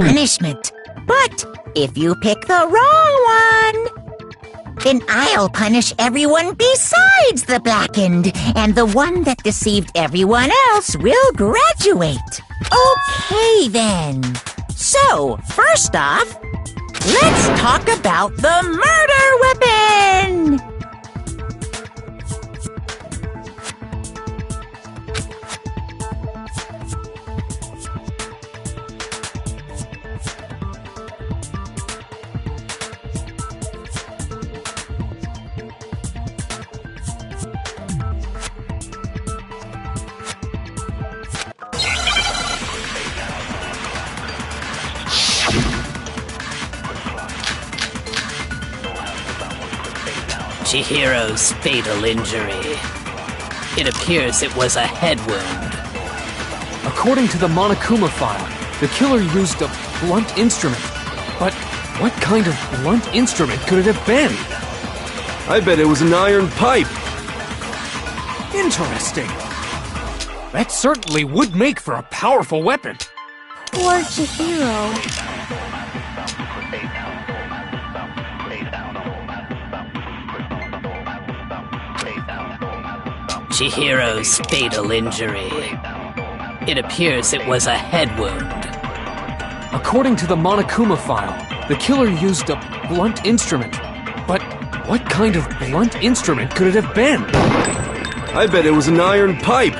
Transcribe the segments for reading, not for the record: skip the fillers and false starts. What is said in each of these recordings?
punishment. But if you pick the wrong one, then I'll punish everyone besides the blackened, and the one that deceived everyone else will graduate. Okay, then. So, first off, let's talk about the murder weapon! Chihiro's fatal injury. It appears it was a head wound. According to the Monokuma file, the killer used a blunt instrument. But what kind of blunt instrument could it have been? I bet it was an iron pipe. Interesting. That certainly would make for a powerful weapon. Poor Chihiro. Chihiro's fatal injury. It appears it was a head wound. According to the Monokuma file, the killer used a blunt instrument. But what kind of blunt instrument could it have been? I bet it was an iron pipe.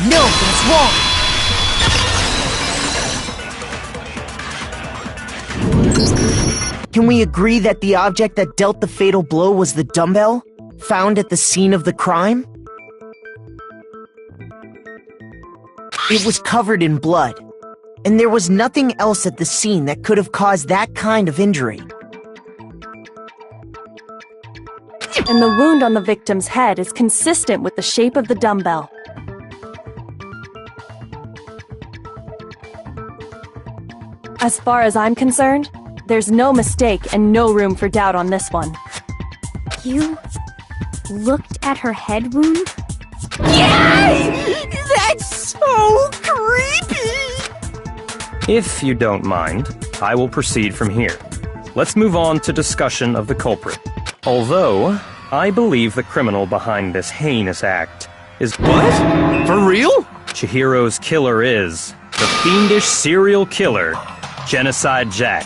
No, that's wrong. Can we agree that the object that dealt the fatal blow was the dumbbell, found at the scene of the crime? It was covered in blood, and there was nothing else at the scene that could have caused that kind of injury. And the wound on the victim's head is consistent with the shape of the dumbbell. As far as I'm concerned, there's no mistake and no room for doubt on this one. You looked at her head wound? Yes! That's so creepy! If you don't mind, I will proceed from here. Let's move on to discussion of the culprit. Although, I believe the criminal behind this heinous act is— What? For real? Chihiro's killer is the fiendish serial killer, Genocide Jack.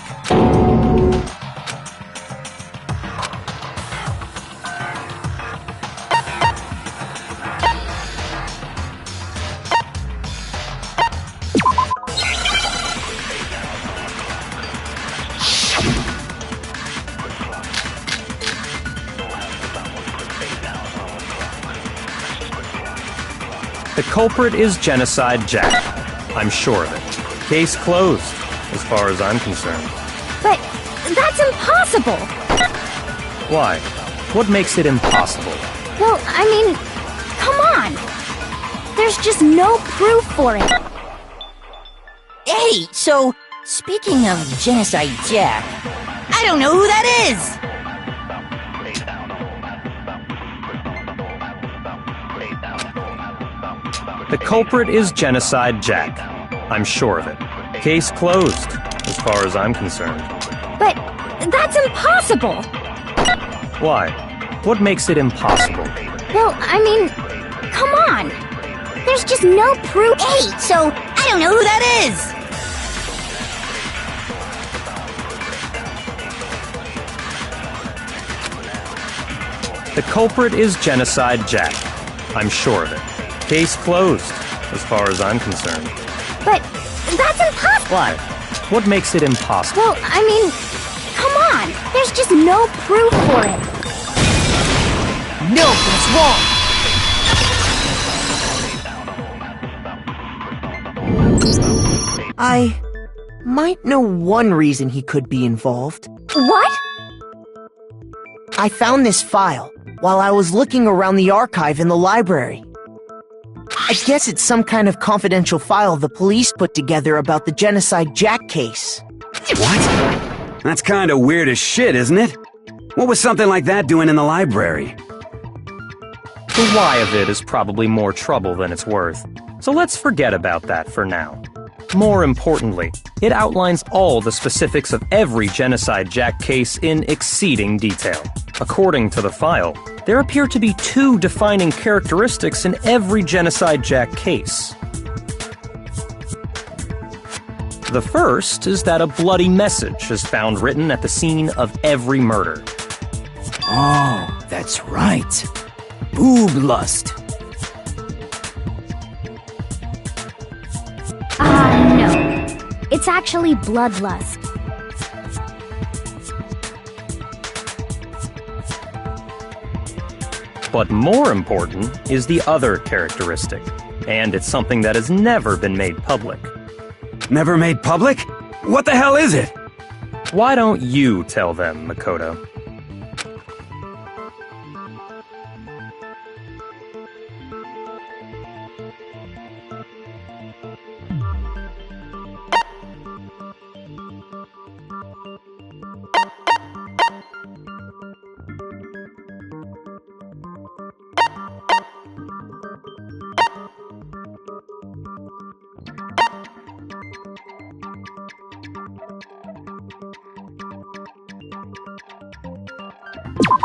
The culprit is Genocide Jack. I'm sure of it. Case closed, as far as I'm concerned. But that's impossible! Why? What makes it impossible? Well, I mean, come on! There's just no proof for it. Hey, so, speaking of Genocide Jack, I don't know who that is! The culprit is Genocide Jack. I'm sure of it. Case closed, as far as I'm concerned. But that's impossible! Why? What makes it impossible? Well, I mean, come on! There's just no proof. Hey, so, I don't know who that is! The culprit is Genocide Jack. I'm sure of it. Case closed, as far as I'm concerned. But that's impossible! Why? What makes it impossible? Well, I mean, come on! There's just no proof for it. No, that's wrong! I might know one reason he could be involved. What? I found this file while I was looking around the archive in the library. I guess it's some kind of confidential file the police put together about the Genocide Jack case. What? That's kinda weird as shit, isn't it? What was something like that doing in the library? The why of it is probably more trouble than it's worth, so let's forget about that for now. More importantly, it outlines all the specifics of every Genocide Jack case in exceeding detail. According to the file, there appear to be two defining characteristics in every Genocide Jack case. The first is that a bloody message is found written at the scene of every murder. Oh, that's right. Boob lust. No. It's actually bloodlust. But more important is the other characteristic, and it's something that has never been made public. Never made public? What the hell is it? Why don't you tell them, Makoto?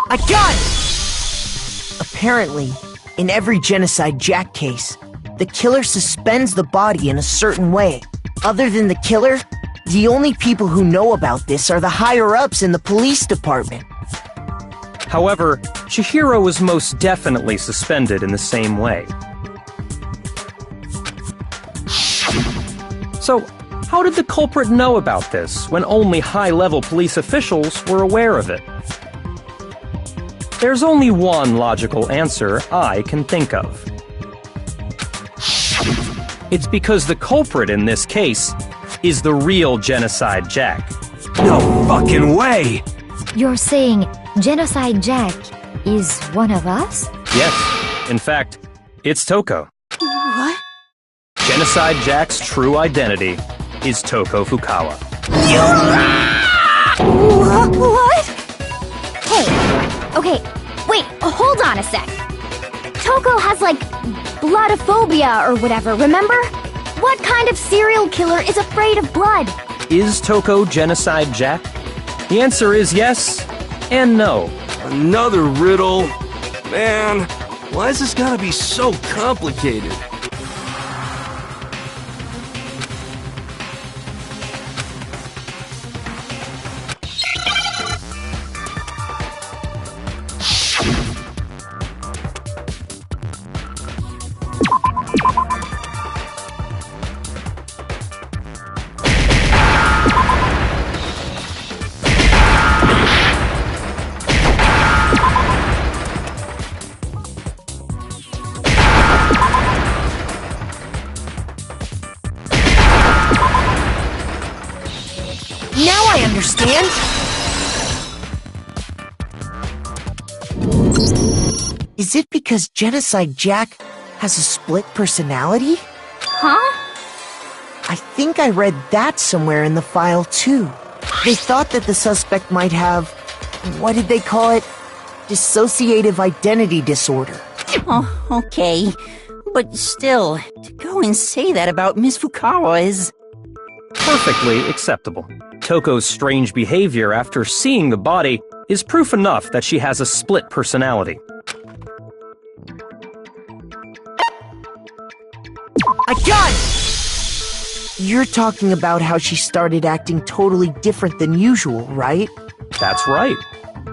I got it! Apparently, in every Genocide Jack case, the killer suspends the body in a certain way. Other than the killer, the only people who know about this are the higher-ups in the police department. However, Chihiro was most definitely suspended in the same way. So, how did the culprit know about this when only high-level police officials were aware of it? There's only one logical answer I can think of. It's because the culprit in this case is the real Genocide Jack. No fucking way! You're saying Genocide Jack is one of us? Yes, in fact, it's Toko. What? Genocide Jack's true identity is Toko Fukawa. What? Hey, okay, wait, hold on a sec. Toko has, like, bloodophobia or whatever, remember? What kind of serial killer is afraid of blood? Is Toko Genocide Jack? The answer is yes and no. Another riddle? Man, why is this gotta be so complicated? Now I understand! Is it because Genocide Jack has a split personality? Huh? I think I read that somewhere in the file, too. They thought that the suspect might have, what did they call it? Dissociative identity disorder. Oh, okay. But still, to go and say that about Miss Fukawa is... Perfectly acceptable. Toko's strange behavior after seeing the body is proof enough that she has a split personality. I got it! You're talking about how she started acting totally different than usual, right? That's right.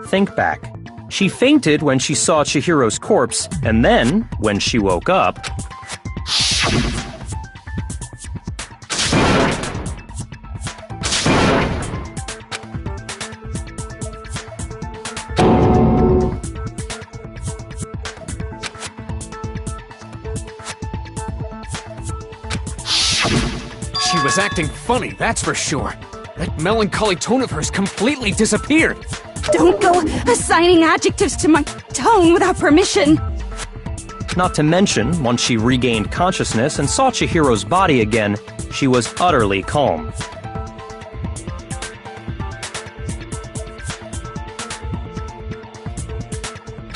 Think back. She fainted when she saw Chihiro's corpse, and then, when she woke up... She was acting funny, that's for sure. That melancholy tone of hers completely disappeared. Don't go assigning adjectives to my tone without permission. Not to mention, once she regained consciousness and saw Chihiro's body again, she was utterly calm.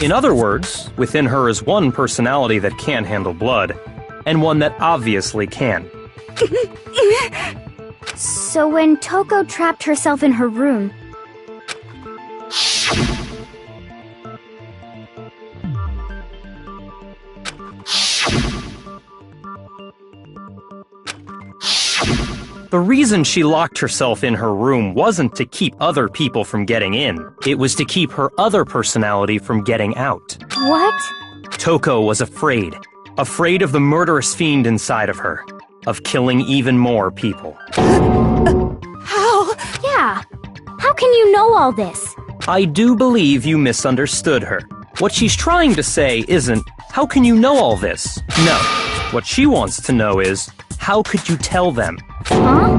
In other words, within her is one personality that can't handle blood, and one that obviously can. So when Toko trapped herself in her room, The reason she locked herself in her room wasn't to keep other people from getting in. It was to keep her other personality from getting out. what? Toko was afraid. Afraid of the murderous fiend inside of her. Of killing even more people. How? Yeah. How can you know all this? I do believe you misunderstood her. What she's trying to say isn't, how can you know all this? No. What she wants to know is, how could you tell them? Huh?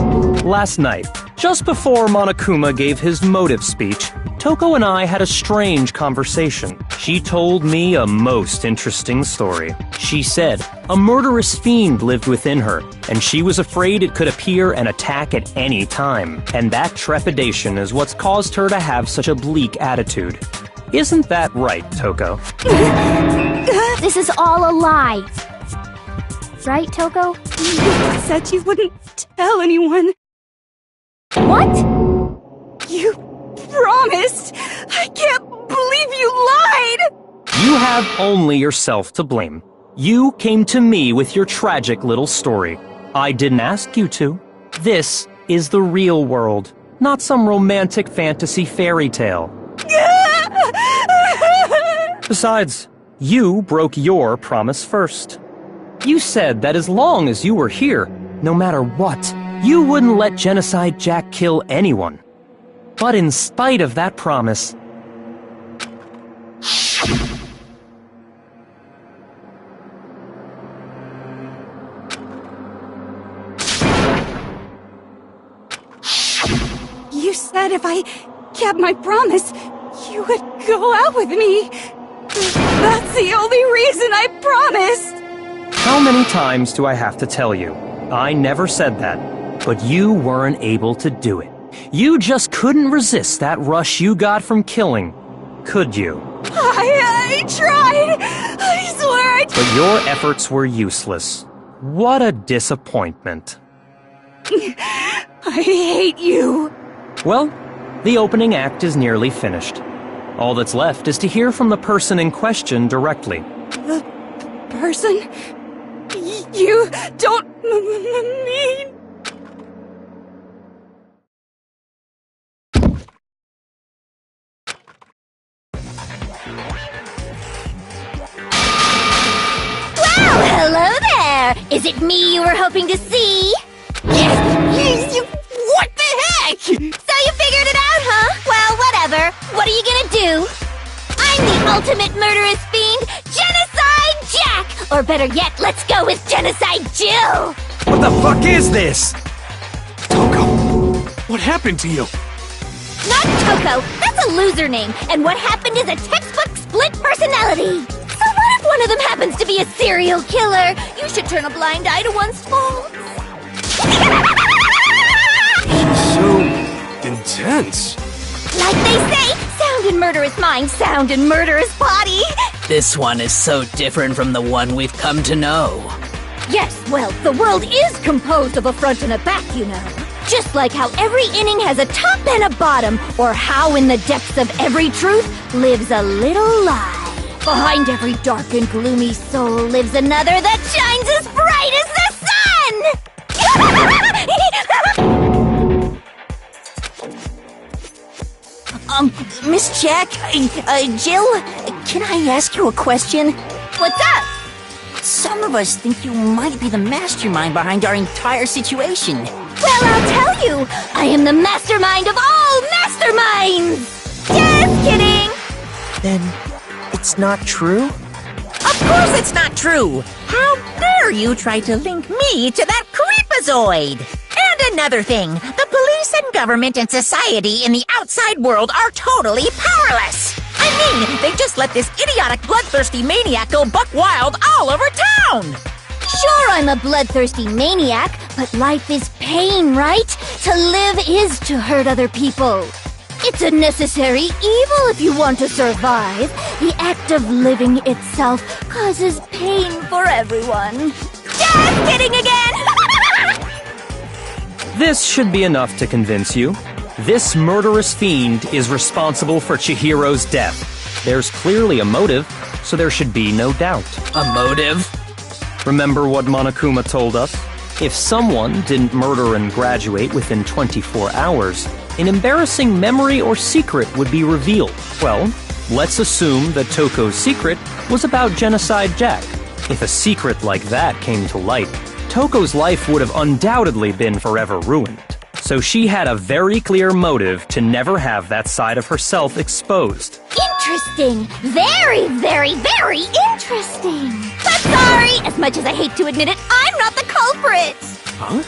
Last night, just before Monokuma gave his motive speech, Toko and I had a strange conversation. She told me a most interesting story. She said a murderous fiend lived within her, and she was afraid it could appear and attack at any time. And that trepidation is what's caused her to have such a bleak attitude. Isn't that right, Toko? This is all a lie. Right, Toko? You said you wouldn't tell anyone. What? You promised! I can't believe you lied! You have only yourself to blame. You came to me with your tragic little story. I didn't ask you to. This is the real world, not some romantic fantasy fairy tale. Besides, you broke your promise first. You said that as long as you were here, no matter what, you wouldn't let Genocide Jack kill anyone. But in spite of that promise, You said if I kept my promise, you would go out with me. That's the only reason I promised. how many times do I have to tell you? I never said that, but you weren't able to do it. You just couldn't resist that rush you got from killing, could you? I tried. I swear I But your efforts were useless. What a disappointment. I hate you. Well, the opening act is nearly finished. All that's left is to hear from the person in question directly. The person? You don't mean... Well, hello there! Is it me you were hoping to see? What the heck? So you figured it out, huh? Well, whatever. What are you gonna do? I'm the ultimate murderous fiend, Genocide Jack! Or better yet, let's go with Genocide Jill! What the fuck is this? Toko, what happened to you? Not Toko! That's a loser name, and what happened is a textbook split personality! So what if one of them happens to be a serial killer? You should turn a blind eye to one's faults. So intense. Like they say, sound in murderous mind, sound in murderous body! This one is so different from the one we've come to know. Yes, well, the world is composed of a front and a back, you know. Just like how every inning has a top and a bottom, or how in the depths of every truth lives a little lie. Behind every dark and gloomy soul lives another that shines as bright as the sun! Miss Jack, Jill, can I ask you a question? What's up? Some of us think you might be the mastermind behind our entire situation. Well, I'll tell you, I am the mastermind of all masterminds! Just kidding! Then it's not true? Of course it's not true! How dare you try to link me to that creepazoid! And another thing, the police and government and society in the outside world are totally powerless! I mean, they just let this idiotic bloodthirsty maniac go buck wild all over town! Sure, I'm a bloodthirsty maniac, but life is pain, right? To live is to hurt other people. It's a necessary evil if you want to survive. The act of living itself causes pain for everyone. Just kidding again! This should be enough to convince you. This murderous fiend is responsible for Chihiro's death. There's clearly a motive, so there should be no doubt. A motive? Remember what Monokuma told us? If someone didn't murder and graduate within 24 hours, an embarrassing memory or secret would be revealed. Well, let's assume that Toko's secret was about Genocide Jack. If a secret like that came to light, Toko's life would have undoubtedly been forever ruined. So she had a very clear motive to never have that side of herself exposed. Interesting. Very, very, very interesting. But sorry, as much as I hate to admit it, I'm not the culprit. Huh?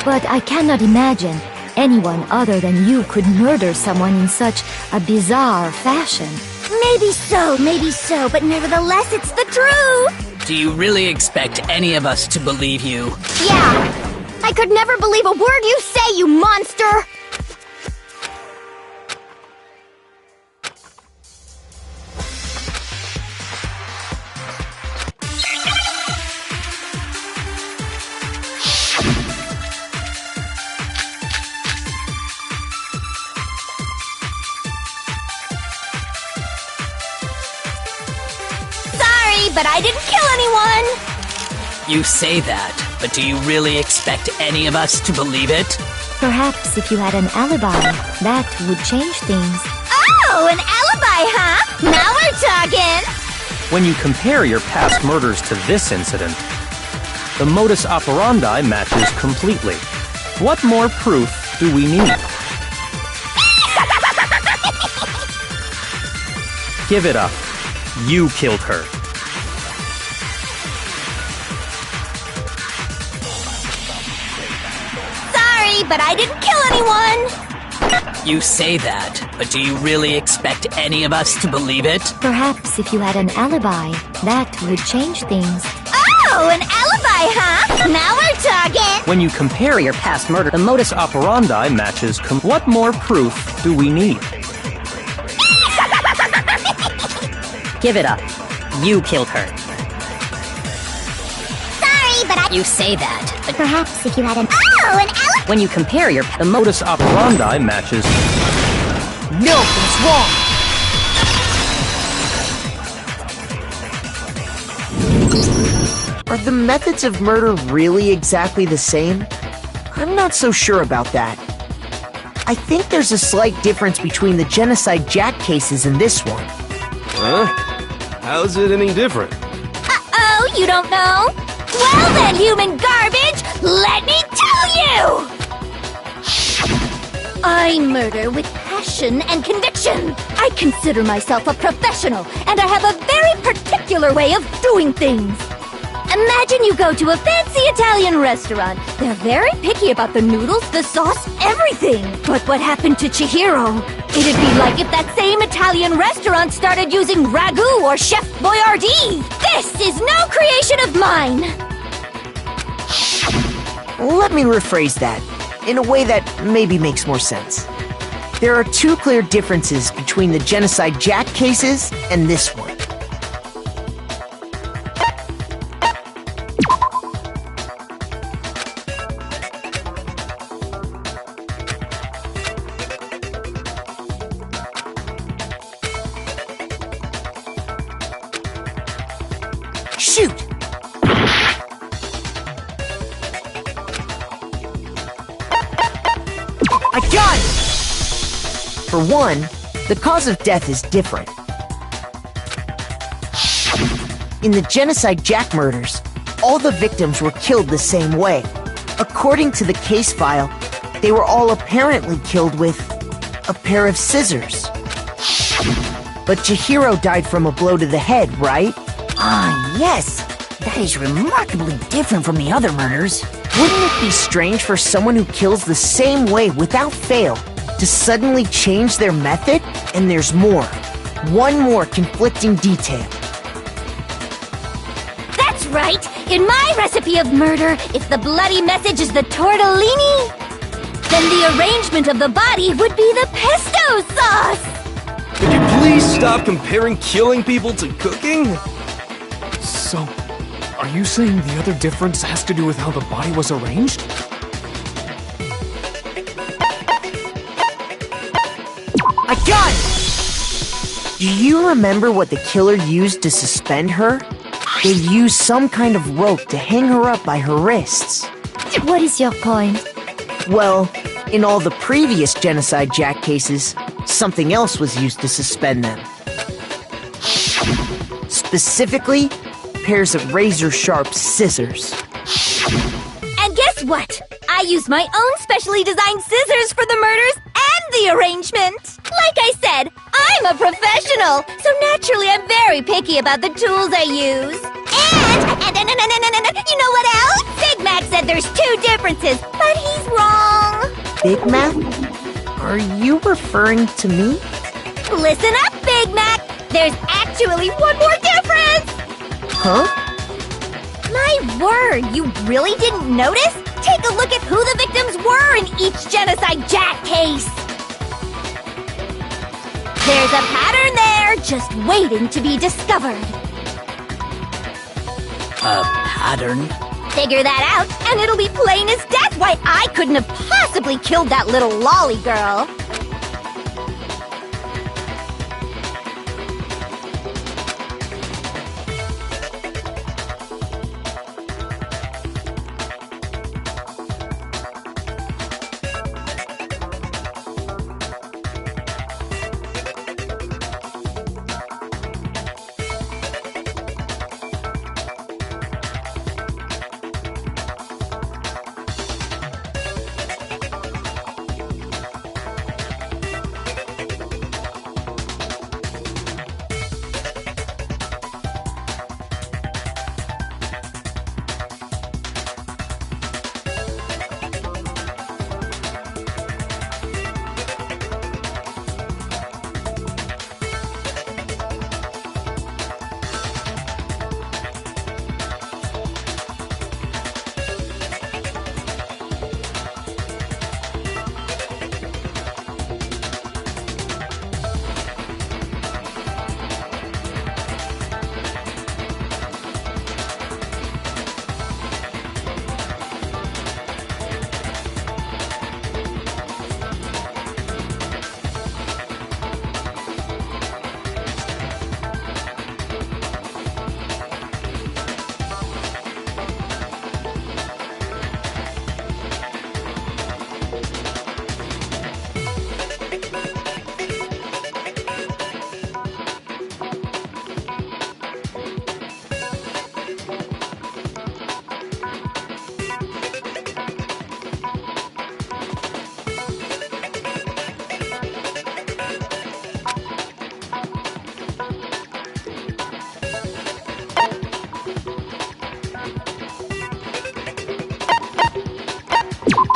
But I cannot imagine anyone other than you could murder someone in such a bizarre fashion. Maybe so, but nevertheless, it's the truth. Do you really expect any of us to believe you? Yeah. I could never believe a word you say, you monster! Sorry, but I didn't kill anyone! You say that, but do you really expect any of us to believe it? Perhaps if you had an alibi, that would change things. Oh, an alibi, huh? Now we're talking! When you compare your past murders to this incident, the modus operandi matches completely. What more proof do we need? Give it up. You killed her. But I didn't kill anyone! You say that, but do you really expect any of us to believe it? Perhaps if you had an alibi, that would change things. Oh, an alibi, huh? Now we're talking! When you compare your past murder, the modus operandi matches what more proof do we need? Give it up. You killed her. Sorry, but You say that, but perhaps if you had an... Oh, an alibi! When you compare the modus operandi matches... No, it's wrong! Are the methods of murder really exactly the same? I'm not so sure about that. I think there's a slight difference between the Genocide Jack cases and this one. Huh? How's it any different? Uh-oh, you don't know? Well then, human garbage, let me tell you! I murder with passion and conviction. I consider myself a professional, and I have a very particular way of doing things. Imagine you go to a fancy Italian restaurant. They're very picky about the noodles, the sauce, everything. But what happened to Chihiro? It'd be like if that same Italian restaurant started using ragu or Chef Boyardee. This is no creation of mine. Let me rephrase that, in a way that maybe makes more sense. There are two clear differences between the Genocide Jack cases and this one. Shoot! I got it! For one, the cause of death is different. In the Genocide Jack murders, all the victims were killed the same way. According to the case file, they were all apparently killed with a pair of scissors. But Chihiro died from a blow to the head, right? Ah, yes. That is remarkably different from the other murders. Wouldn't it be strange for someone who kills the same way without fail to suddenly change their method? And there's more. One more conflicting detail. That's right! In my recipe of murder, if the bloody message is the tortellini, then the arrangement of the body would be the pesto sauce! Could you please stop comparing killing people to cooking? So, are you saying the other difference has to do with how the body was arranged? I got it! Do you remember what the killer used to suspend her? They used some kind of rope to hang her up by her wrists. What is your point? Well, in all the previous Genocide Jack cases, something else was used to suspend them. Specifically, pairs of razor-sharp scissors. And guess what? I used my own specially designed scissors for the murders and the arrangement. Like I said, I'm a professional, so naturally I'm very picky about the tools I use. And you know what else? Big Mac said there's 2 differences, but he's wrong. Big Mac? Are you referring to me? Listen up, Big Mac. There's actually one more difference. Huh? My word, you really didn't notice? Take a look at who the victims were in each Genocide Jack case. There's a pattern there, just waiting to be discovered. A pattern? Figure that out, and it'll be plain as death why I couldn't have possibly killed that little lolly girl.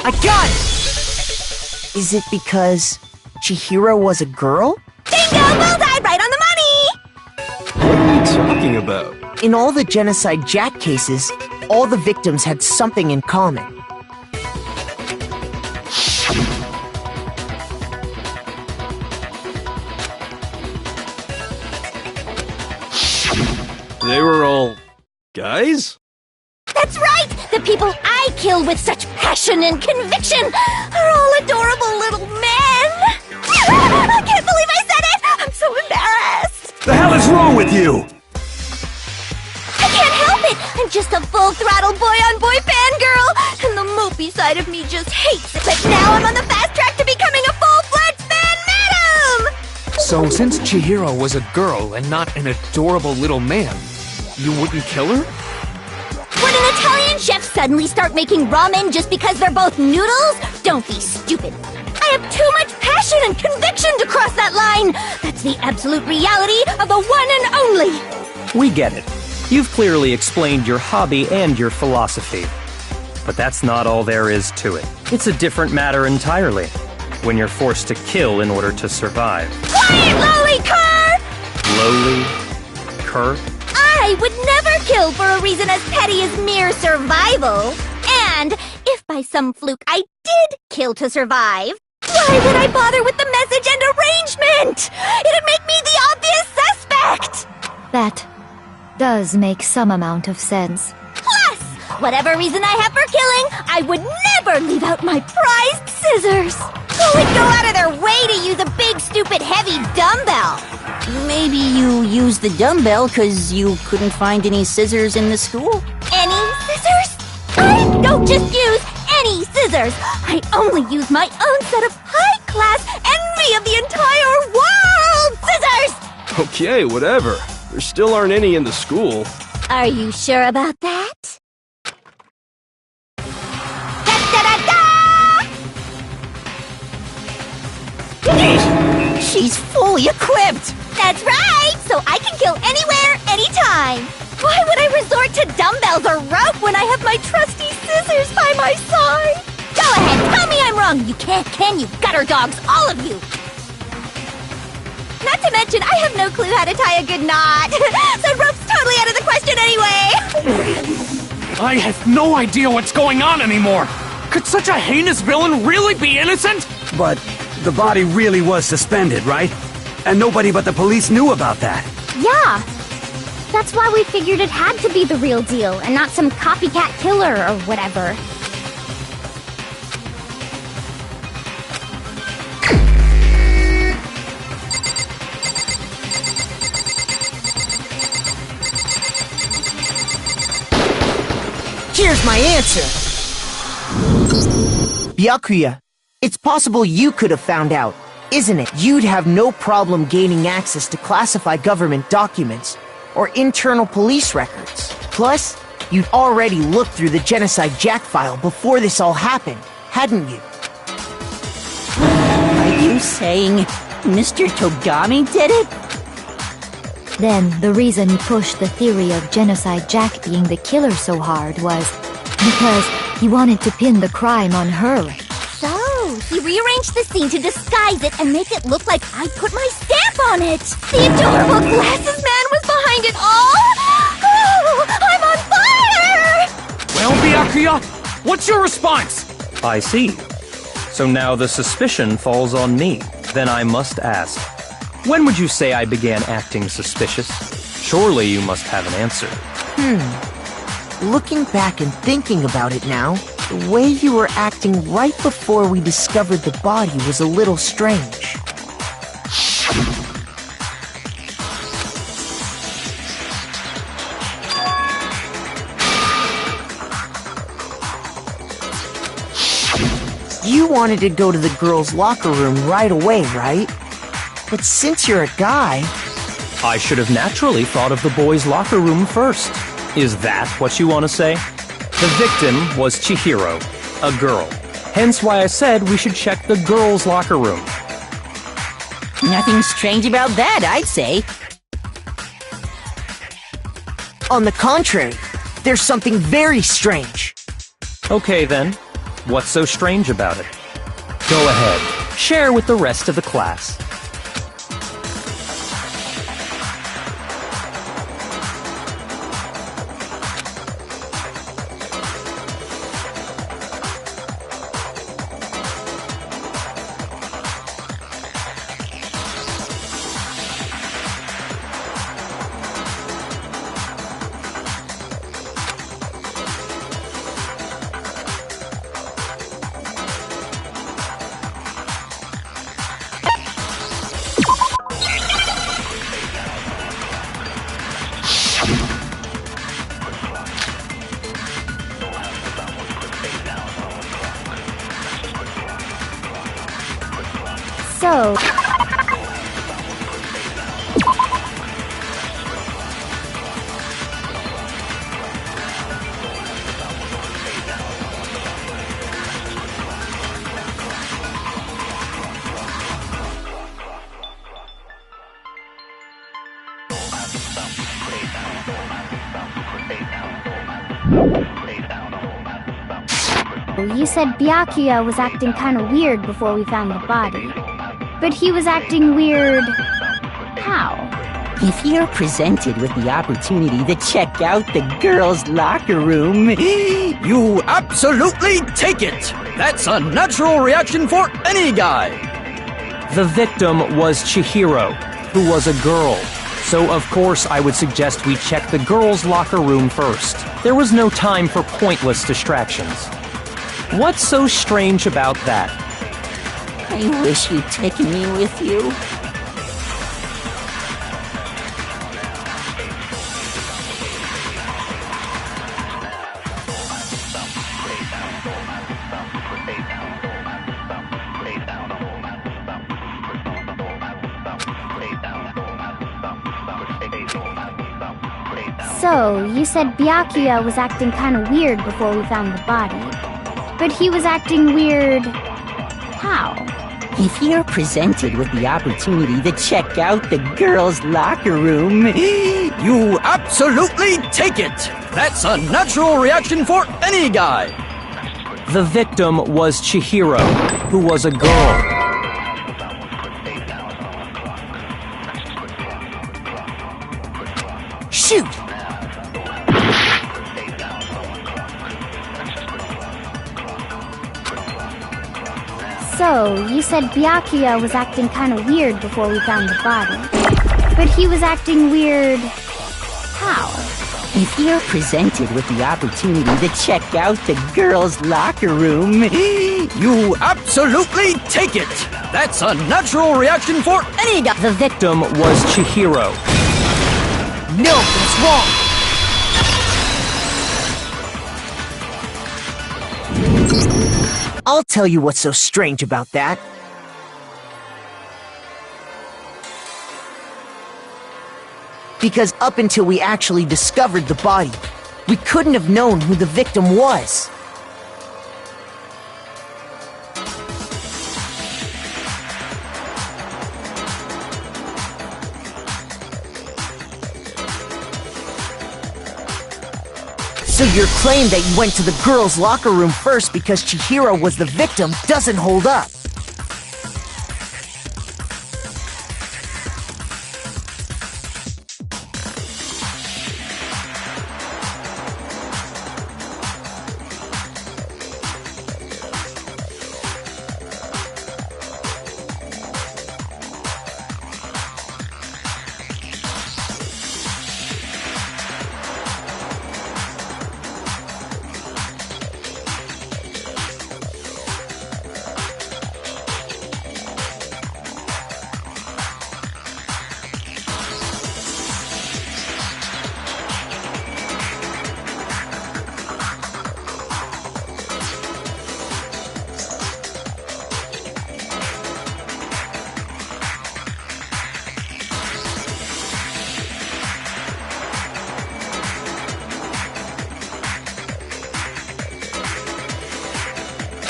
I got it! Is it because Chihiro was a girl? Bingo! Bullseye! Right on the money! What are you talking about? In all the Genocide Jack cases, all the victims had something in common. They were all guys? That's right! The people I kill with such passion and conviction are all adorable little men! I can't believe I said it! I'm so embarrassed! The hell is wrong with you? I can't help it! I'm just a full-throttle boy-on-boy fangirl! And the mopey side of me just hates it! But now I'm on the fast track to becoming a full-fledged fan madam! So since Chihiro was a girl and not an adorable little man, you wouldn't kill her? Would an Italian chef suddenly start making ramen just because they're both noodles? Don't be stupid. I have too much passion and conviction to cross that line. That's the absolute reality of the one and only. We get it. You've clearly explained your hobby and your philosophy. But that's not all there is to it. It's a different matter entirely. When you're forced to kill in order to survive. Quiet, lowly cur! Lowly? Cur? I would never kill for a reason as petty as mere survival. And if by some fluke I did kill to survive, why would I bother with the message and arrangement? It'd make me the obvious suspect! That does make some amount of sense. Plus, whatever reason I have for killing, I would never leave out my prized scissors. Who would go out of their way to use a big stupid heavy dumbbell. Maybe you used the dumbbell because you couldn't find any scissors in the school? Any scissors? I don't just use any scissors. I only use my own set of high-class envy of the entire world scissors! Okay, whatever. There still aren't any in the school. Are you sure about that? She's fully equipped! That's right! So I can kill anywhere, anytime! Why would I resort to dumbbells or rope when I have my trusty scissors by my side? Go ahead, tell me I'm wrong! You can't, can you? Gutter dogs, all of you! Not to mention, I have no clue how to tie a good knot! So rope's totally out of the question anyway! I have no idea what's going on anymore! Could such a heinous villain really be innocent? But the body really was suspended, right? And nobody but the police knew about that. Yeah! That's why we figured it had to be the real deal, and not some copycat killer or whatever. Here's my answer! Byakuya, it's possible you could have found out, isn't it? You'd have no problem gaining access to classified government documents or internal police records. Plus, you'd already looked through the Genocide Jack file before this all happened, hadn't you? Are you saying Mr. Togami did it? Then, the reason he pushed the theory of Genocide Jack being the killer so hard was because he wanted to pin the crime on her. So, he rearranged the scene to disguise it and make it look like I put my stamp on it! The adorable glasses man was behind it all! Oh, I'm on fire! Well, Byakuya, what's your response? I see. So now the suspicion falls on me. Then I must ask, when would you say I began acting suspicious? Surely you must have an answer. Looking back and thinking about it now, the way you were acting right before we discovered the body was a little strange. You wanted to go to the girls' locker room right away, right? But since you're a guy... I should have naturally thought of the boys' locker room first. Is that what you want to say? The victim was Chihiro, a girl. Hence why I said we should check the girls' locker room. Nothing strange about that, I'd say. On the contrary, there's something very strange. Okay then, what's so strange about it? Go ahead, share with the rest of the class. So... You said Byakuya was acting kind of weird before we found the body. But he was acting weird... how? If you're presented with the opportunity to check out the girls' locker room... You absolutely take it! That's a natural reaction for any guy! The victim was Chihiro, who was a girl. So of course I would suggest we check the girls' locker room first. There was no time for pointless distractions. What's so strange about that? I wish you'd taken me with you. So, you said Byakuya was acting kinda weird before we found the body. But he was acting weird... how? If you're presented with the opportunity to check out the girls' locker room, you absolutely take it! That's a natural reaction for any guy! The victim was Chihiro, who was a girl. Shoot! So, you said Byakuya was acting kinda weird before we found the body. But he was acting weird... how? if you're presented with the opportunity to check out the girls' locker room, you absolutely take it! That's a natural reaction for any guy! The victim was Chihiro. No, that's wrong! I'll tell you what's so strange about that. Because up until we actually discovered the body, we couldn't have known who the victim was. So your claim that you went to the girls' locker room first because Chihiro was the victim doesn't hold up.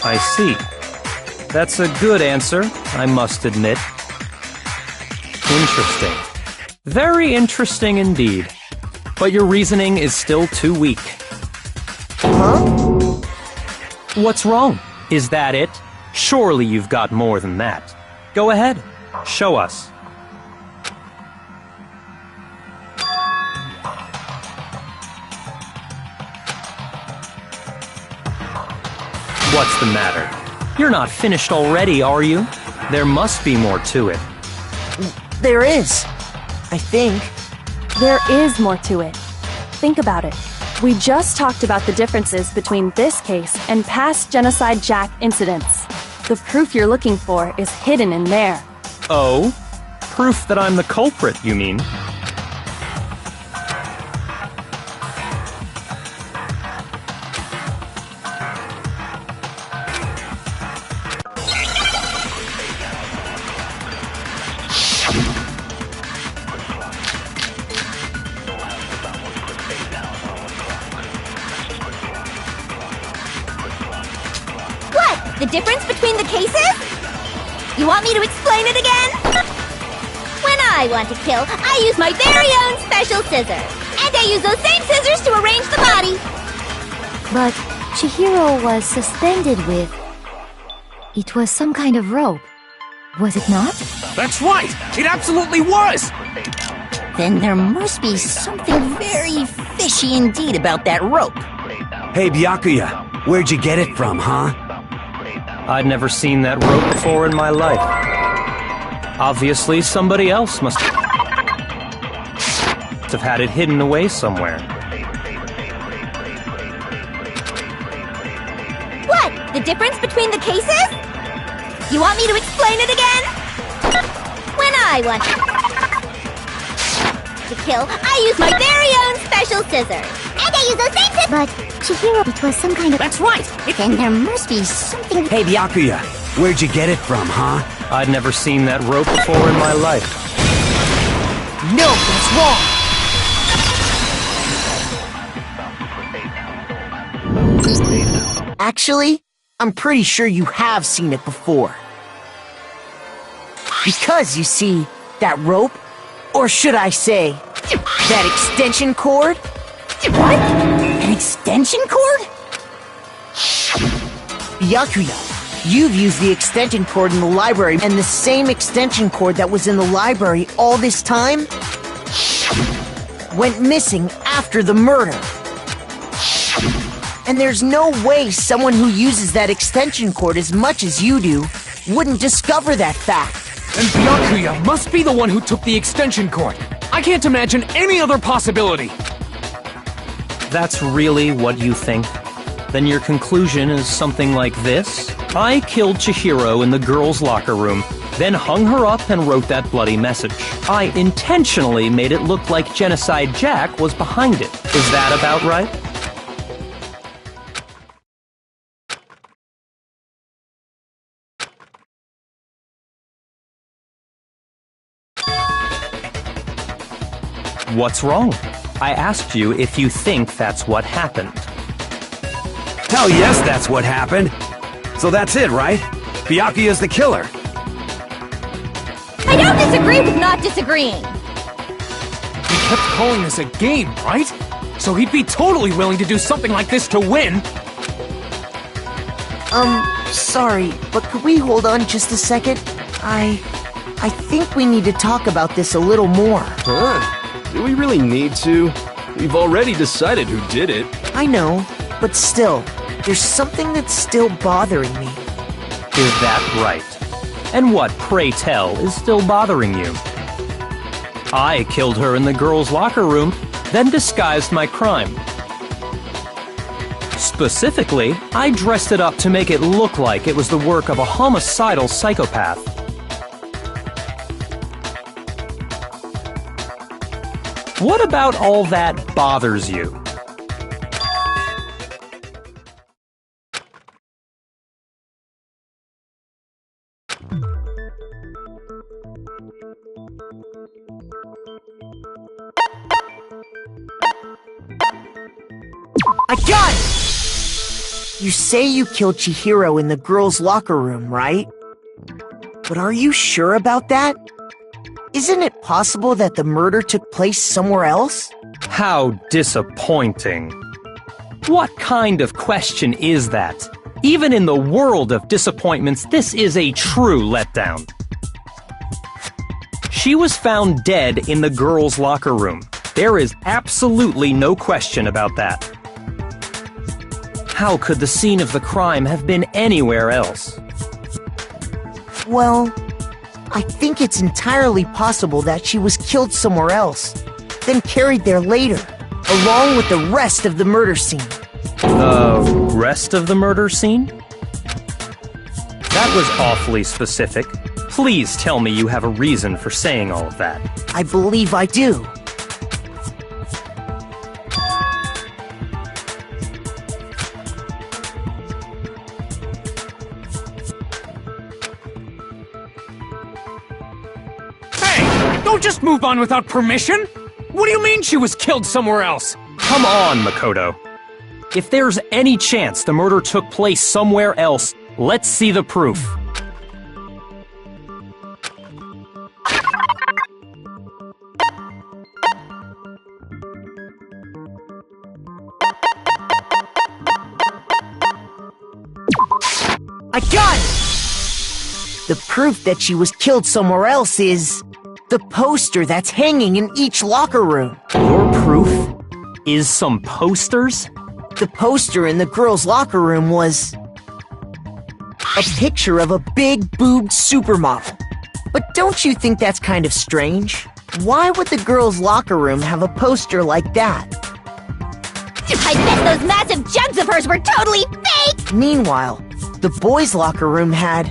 I see. That's a good answer, I must admit. Interesting. Very interesting indeed. But your reasoning is still too weak. Huh? What's wrong? Is that it? Surely you've got more than that. Go ahead. Show us. What's the matter? You're not finished already, are you? There must be more to it. There is. I think. There is more to it. Think about it. We just talked about the differences between this case and past Genocide Jack incidents. The proof you're looking for is hidden in there. Oh? Proof that I'm the culprit, you mean? The difference between the cases? You want me to explain it again? When I want to kill, I use my very own special scissors. And I use those same scissors to arrange the body. But Chihiro was suspended with... It was some kind of rope. Was it not? That's right! It absolutely was! then there must be something very fishy indeed about that rope. Hey, Byakuya, where'd you get it from, huh? I'd never seen that rope before in my life. Obviously, somebody else must have had it hidden away somewhere. What? The difference between the cases? You want me to explain it again? When I want to kill, I use my very own special scissors. And I use those same scissors. But Chihiro, it was some kind of... That's right! Then there must be something... Hey, Byakuya, where'd you get it from, huh? I'd never seen that rope before in my life. No, that's wrong! Actually, I'm pretty sure you have seen it before. Because, you see, that rope, or should I say, that extension cord? What? An extension cord? Byakuya, you've used the extension cord in the library, and the same extension cord that was in the library all this time went missing after the murder. And there's no way someone who uses that extension cord as much as you do wouldn't discover that fact. And Byakuya must be the one who took the extension cord. I can't imagine any other possibility. That's really what you think? Then your conclusion is something like this? I killed Chihiro in the girls' locker room, then hung her up and wrote that bloody message. I intentionally made it look like Genocide Jack was behind it. Is that about right? What's wrong? I asked you if you think that's what happened. Hell yes, that's what happened. So that's it, right? Byakuya's the killer. I don't disagree with not disagreeing. He kept calling this a game, right? So he'd be totally willing to do something like this to win. Sorry, but could we hold on just a second? I think we need to talk about this a little more. Huh? Do we really need to? We've already decided who did it. I know, but still, there's something that's still bothering me. Is that right? And what, pray tell, is still bothering you? I killed her in the girls' locker room, then disguised my crime. Specifically, I dressed it up to make it look like it was the work of a homicidal psychopath. What about all that bothers you? I got it! You say you killed Chihiro in the girls' locker room, right? But are you sure about that? Isn't it possible that the murder took place somewhere else? How disappointing. What kind of question is that? Even in the world of disappointments, this is a true letdown. She was found dead in the girls' locker room. There is absolutely no question about that. How could the scene of the crime have been anywhere else? Well, I think it's entirely possible that she was killed somewhere else, then carried there later, along with the rest of the murder scene. The rest of the murder scene? That was awfully specific. Please tell me you have a reason for saying all of that. I believe I do. Don't just move on without permission! What do you mean she was killed somewhere else? Come on, Makoto. If there's any chance the murder took place somewhere else, let's see the proof. I got it! The proof that she was killed somewhere else is the poster that's hanging in each locker room. Your proof is some posters? The poster in the girls' locker room was a picture of a big-boobed supermodel. But don't you think that's kind of strange? Why would the girls' locker room have a poster like that? I bet those massive jugs of hers were totally fake! Meanwhile, the boys' locker room had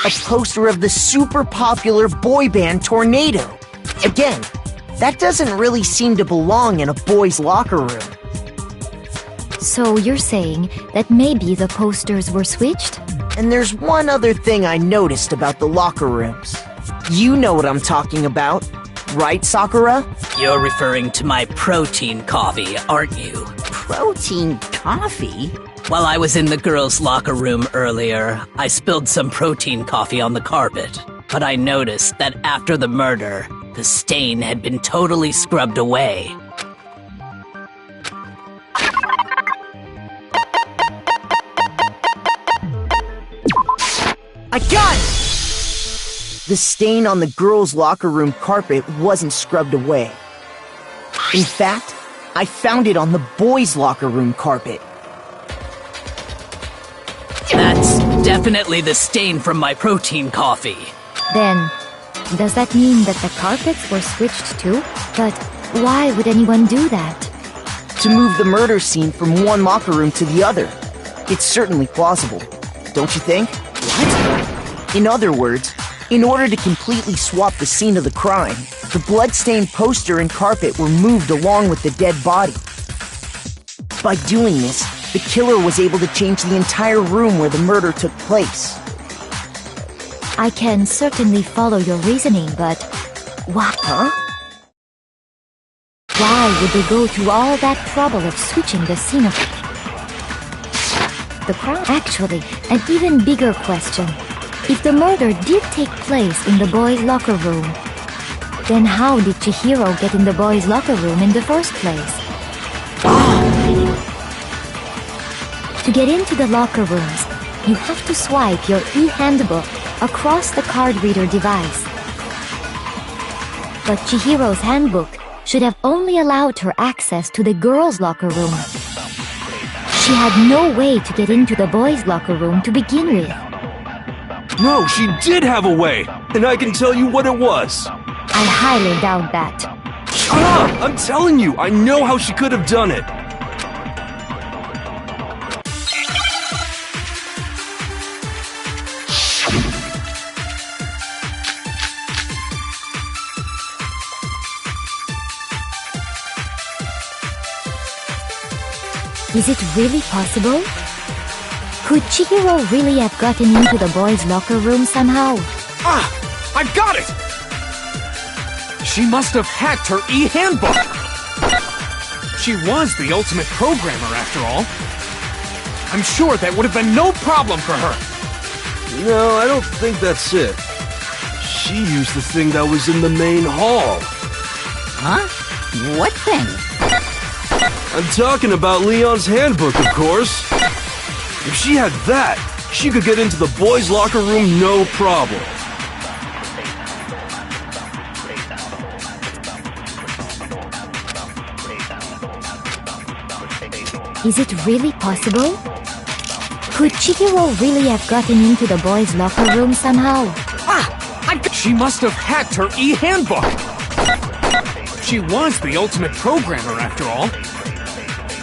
A poster of the super popular boy band Tornado. Again, that doesn't really seem to belong in a boy's locker room. So you're saying that maybe the posters were switched? And there's one other thing I noticed about the locker rooms. You know what I'm talking about, right, Sakura? You're referring to my protein coffee, aren't you? Protein coffee? While I was in the girls' locker room earlier, I spilled some protein coffee on the carpet. But I noticed that after the murder, the stain had been totally scrubbed away. I got it! The stain on the girls' locker room carpet wasn't scrubbed away. In fact, I found it on the boys' locker room carpet. That's definitely the stain from my protein coffee. Then, does that mean that the carpets were switched too? But why would anyone do that? To move the murder scene from one locker room to the other. It's certainly plausible, don't you think? What? In other words, in order to completely swap the scene of the crime, the blood-stained poster and carpet were moved along with the dead body. By doing this, the killer was able to change the entire room where the murder took place. I can certainly follow your reasoning, but why? Huh? Why would they go through all that trouble of switching the scene of the crime? Actually, an even bigger question. If the murder did take place in the boys' locker room, then how did Chihiro get in the boys' locker room in the first place? To get into the locker rooms, you have to swipe your e-handbook across the card reader device. But Chihiro's handbook should have only allowed her access to the girls' locker room. She had no way to get into the boys' locker room to begin with. No, she did have a way, and I can tell you what it was. I highly doubt that. Shut up! I'm telling you, I know how she could have done it. Is it really possible? Could Chihiro really have gotten into the boys' locker room somehow? Ah! I've got it! She must have hacked her e-handbook! She was the ultimate programmer, after all. I'm sure that would have been no problem for her. No, I don't think that's it. She used the thing that was in the main hall. Huh? What thing? I'm talking about Leon's handbook, of course. If she had that, she could get into the boys' locker room no problem. Is it really possible? Could Chihiro really have gotten into the boys' locker room somehow? She must have hacked her e-handbook! She was the ultimate programmer, after all.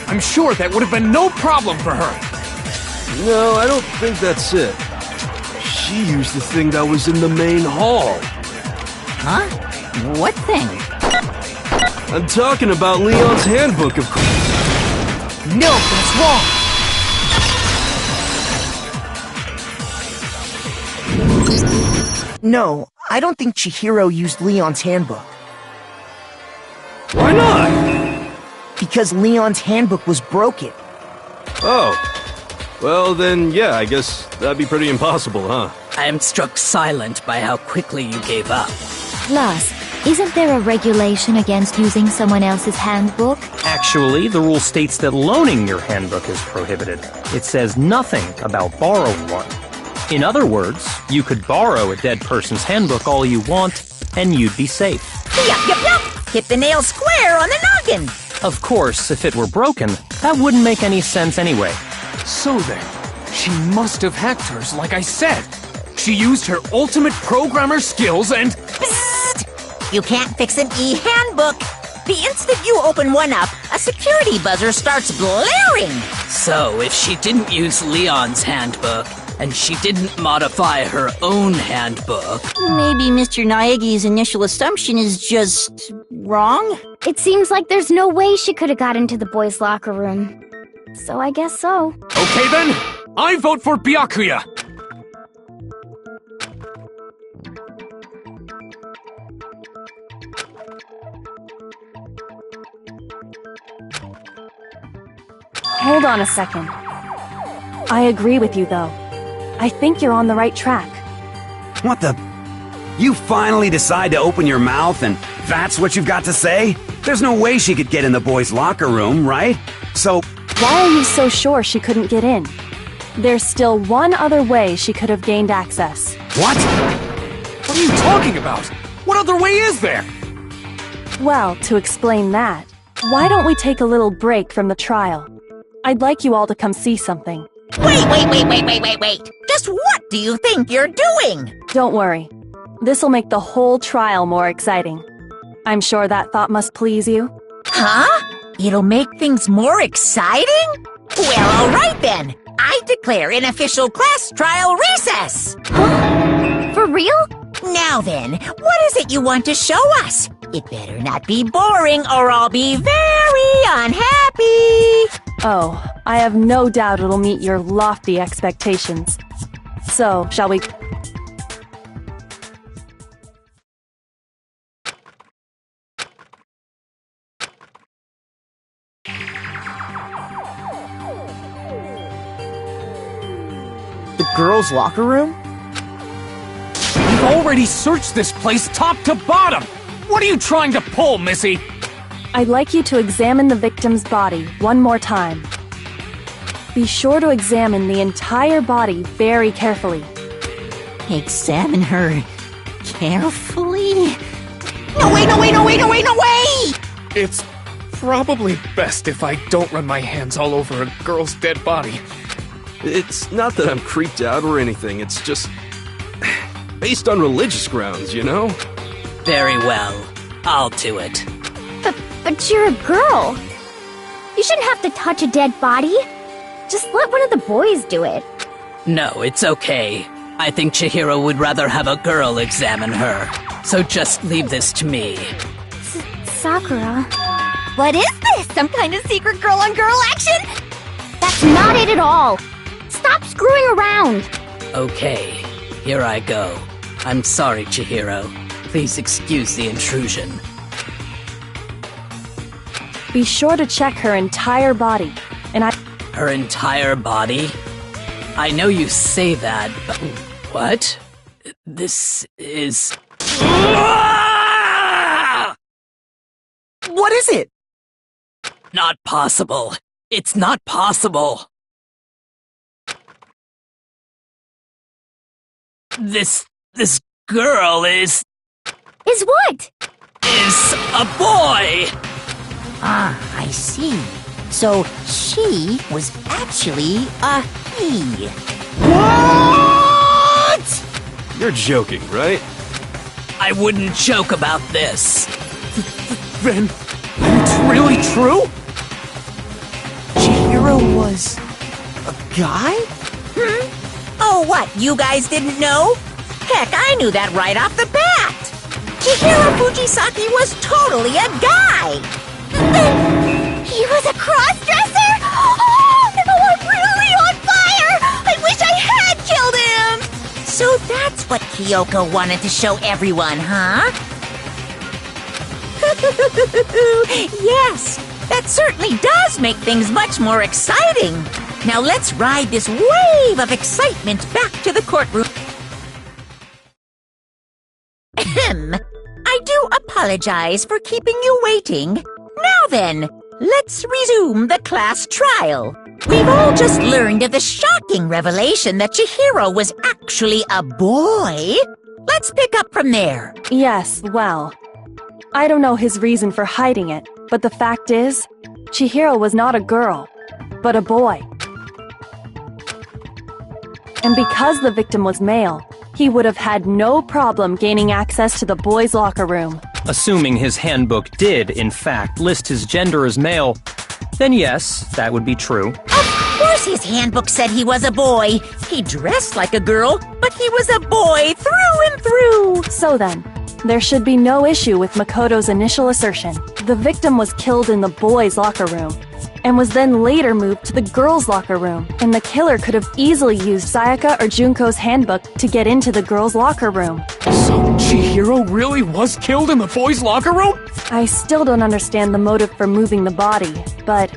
I'm sure that would have been no problem for her. No, I don't think that's it. She used the thing that was in the main hall. Huh? What thing? I'm talking about Leon's handbook, of course. No, that's wrong! No, I don't think Chihiro used Leon's handbook. Why not? Because Leon's handbook was broken. Oh. Well, then, yeah, I guess that'd be pretty impossible, huh? I am struck silent by how quickly you gave up. Plus, isn't there a regulation against using someone else's handbook? Actually, the rule states that loaning your handbook is prohibited. It says nothing about borrowing one. In other words, you could borrow a dead person's handbook all you want, and you'd be safe. Yup, yup, yup! Hit the nail square on the noggin! Of course, if it were broken, that wouldn't make any sense anyway. So then, she must have hacked hers like I said. She used her ultimate programmer skills and... Psst! You can't fix an e-handbook! The instant you open one up, a security buzzer starts blaring! So, if she didn't use Leon's handbook, and she didn't modify her own handbook. Maybe Mr. Naegi's initial assumption is just wrong? It seems like there's no way she could have got into the boys' locker room. So I guess so. Okay then, I vote for Byakuya. Hold on a second. I agree with you, though. I think you're on the right track. What the? You finally decide to open your mouth and that's what you've got to say? There's no way she could get in the boys' locker room, right? So... Why are you so sure she couldn't get in? There's still one other way she could have gained access. What? What are you talking about? What other way is there? Well, to explain that, why don't we take a little break from the trial? I'd like you all to come see something. Wait! Just what do you think you're doing? Don't worry. This'll make the whole trial more exciting. I'm sure that thought must please you. Huh? It'll make things more exciting? Well, alright then. I declare an official class trial recess. Huh? For real? Now then, what is it you want to show us? It better not be boring or I'll be very unhappy. Oh, I have no doubt it'll meet your lofty expectations. So, shall we... The girls' locker room? We've already searched this place top to bottom! What are you trying to pull, Missy? I'd like you to examine the victim's body one more time. Be sure to examine the entire body very carefully. Examine her carefully? No way! It's probably best if I don't run my hands all over a girl's dead body. It's not that I'm creeped out or anything, it's just... based on religious grounds, you know? Very well. I'll do it. But you're a girl. You shouldn't have to touch a dead body. Just let one of the boys do it. No, it's okay. I think Chihiro would rather have a girl examine her. So just leave this to me. Sakura. What is this? Some kind of secret girl-on-girl action? That's not it at all. Stop screwing around. Okay, here I go. I'm sorry, Chihiro. Please excuse the intrusion. Be sure to check her entire body, and Her entire body? I know you say that, but... What? This is... What is it? Not possible. It's not possible. This girl is what? Is a boy! Ah, I see. So she was actually a he. What? You're joking, right? I wouldn't joke about this. Then it's really true? Chihiro was... a guy? Oh, what, you guys didn't know? Heck, I knew that right off the bat! Chihiro Fujisaki was totally a guy! He was a cross-dresser? Oh, I'm really on fire! I wish I had killed him! So that's what Kyoko wanted to show everyone, huh? Yes, that certainly does make things much more exciting. Now let's ride this wave of excitement back to the courtroom. I do apologize for keeping you waiting. Now then, let's resume the class trial. We've all just learned of the shocking revelation that Chihiro was actually a boy. Let's pick up from there. Yes, well, I don't know his reason for hiding it, but the fact is, Chihiro was not a girl, but a boy. And because the victim was male, he would have had no problem gaining access to the boys' locker room. Assuming his handbook did, in fact, list his gender as male, then yes, that would be true. Of course his handbook said he was a boy. He dressed like a girl, but he was a boy through and through. So then, there should be no issue with Makoto's initial assertion. The victim was killed in the boys' locker room, and was then later moved to the girls' locker room, and the killer could have easily used Sayaka or Junko's handbook to get into the girls' locker room. So Chihiro really was killed in the boys' locker room? I still don't understand the motive for moving the body, but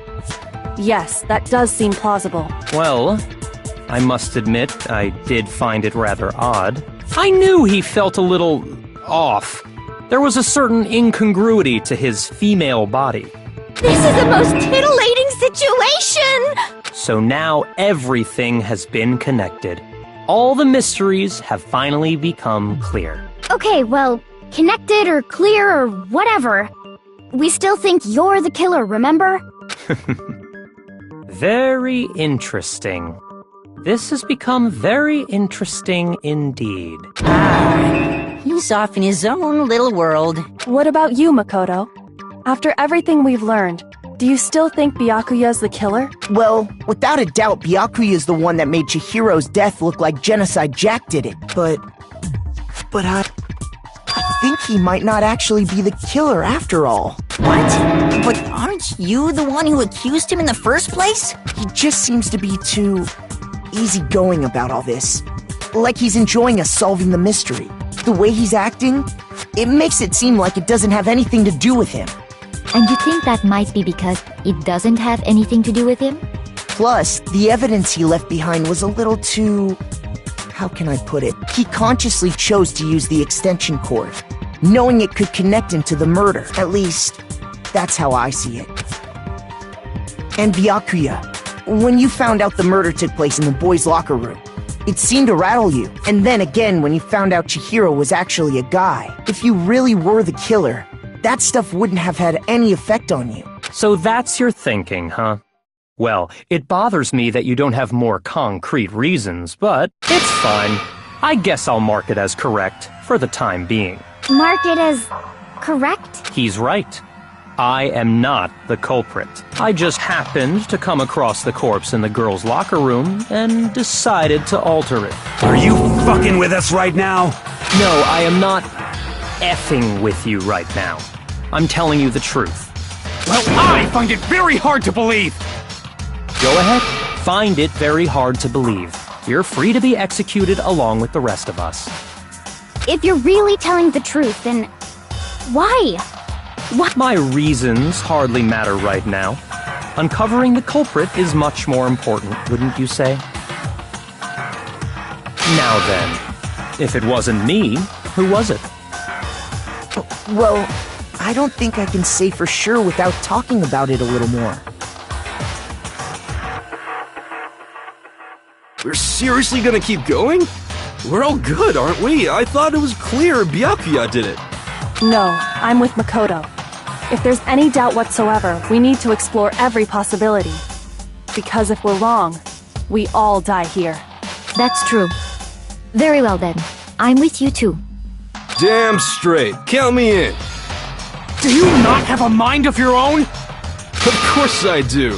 yes, that does seem plausible. Well, I must admit, I did find it rather odd. I knew he felt a little off. There was a certain incongruity to his female body. This is the most titillating situation! So now everything has been connected. All the mysteries have finally become clear. Okay, well, connected or clear or whatever. We still think you're the killer, remember? Very interesting. This has become very interesting indeed. He's off in his own little world. What about you, Makoto? After everything we've learned, do you still think Byakuya's the killer? Well, without a doubt, Byakuya is the one that made Chihiro's death look like Genocide Jack did it. But I think he might not actually be the killer after all. What? But aren't you the one who accused him in the first place? He just seems to be too easygoing about all this. Like he's enjoying us solving the mystery. The way he's acting, it makes it seem like it doesn't have anything to do with him. And you think that might be because it doesn't have anything to do with him? Plus, the evidence he left behind was a little too... how can I put it? He consciously chose to use the extension cord, knowing it could connect him to the murder. At least, that's how I see it. And Byakuya, when you found out the murder took place in the boys' locker room, it seemed to rattle you. And then again when you found out Chihiro was actually a guy. If you really were the killer, that stuff wouldn't have had any effect on you. So that's your thinking, huh? Well, it bothers me that you don't have more concrete reasons, but it's fine. I guess I'll mark it as correct for the time being. Mark it as correct? He's right. I am not the culprit. I just happened to come across the corpse in the girls' locker room and decided to alter it. Are you fucking with us right now? No, I am not effing with you right now. I'm telling you the truth. Well, I find it very hard to believe. Go ahead. Find it very hard to believe. You're free to be executed along with the rest of us. If you're really telling the truth, then why? What? My reasons hardly matter right now. Uncovering the culprit is much more important, wouldn't you say? Now then, if it wasn't me, who was it? Well, I don't think I can say for sure without talking about it a little more. We're seriously gonna keep going? We're all good, aren't we? I thought it was clear Byakuya did it. No, I'm with Makoto. If there's any doubt whatsoever, we need to explore every possibility. Because if we're wrong, we all die here. That's true. Very well then. I'm with you too. Damn straight. Count me in. Do you not have a mind of your own? Of course I do.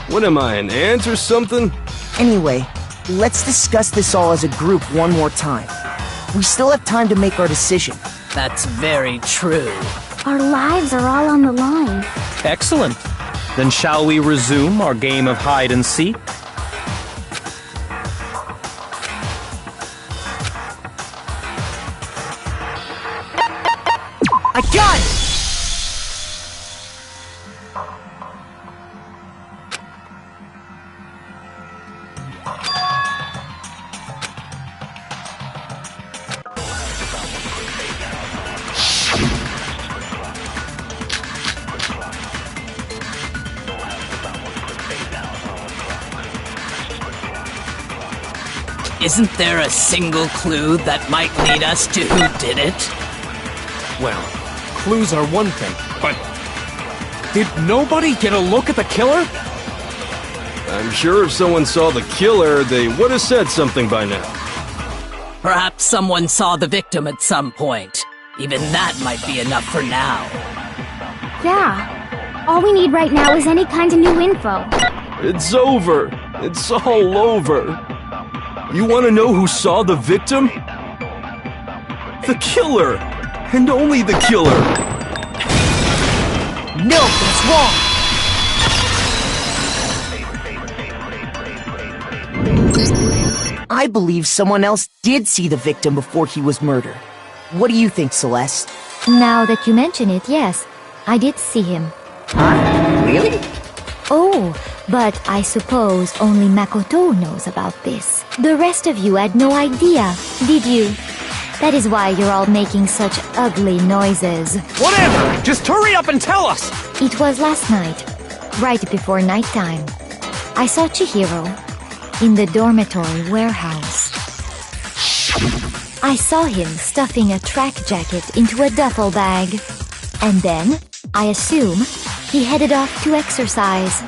What am I, an ant or something? Anyway, let's discuss this all as a group one more time. We still have time to make our decision. That's very true. Our lives are all on the line. Excellent. Then shall we resume our game of hide and seek? I got it! Isn't there a single clue that might lead us to who did it? Well, clues are one thing, but did nobody get a look at the killer? I'm sure if someone saw the killer, they would have said something by now. Perhaps someone saw the victim at some point. Even that might be enough for now. Yeah. All we need right now is any kind of new info. It's over. It's all over. You want to know who saw the victim? The killer! And only the killer! No, that's wrong! I believe someone else did see the victim before he was murdered. What do you think, Celeste? Now that you mention it, yes, I did see him. Huh? Really? Oh, but I suppose only Makoto knows about this. The rest of you had no idea, did you? That is why you're all making such ugly noises. Whatever! Just hurry up and tell us! It was last night, right before nighttime. I saw Chihiro in the dormitory warehouse. I saw him stuffing a track jacket into a duffel bag. And then, I assume, he headed off to exercise.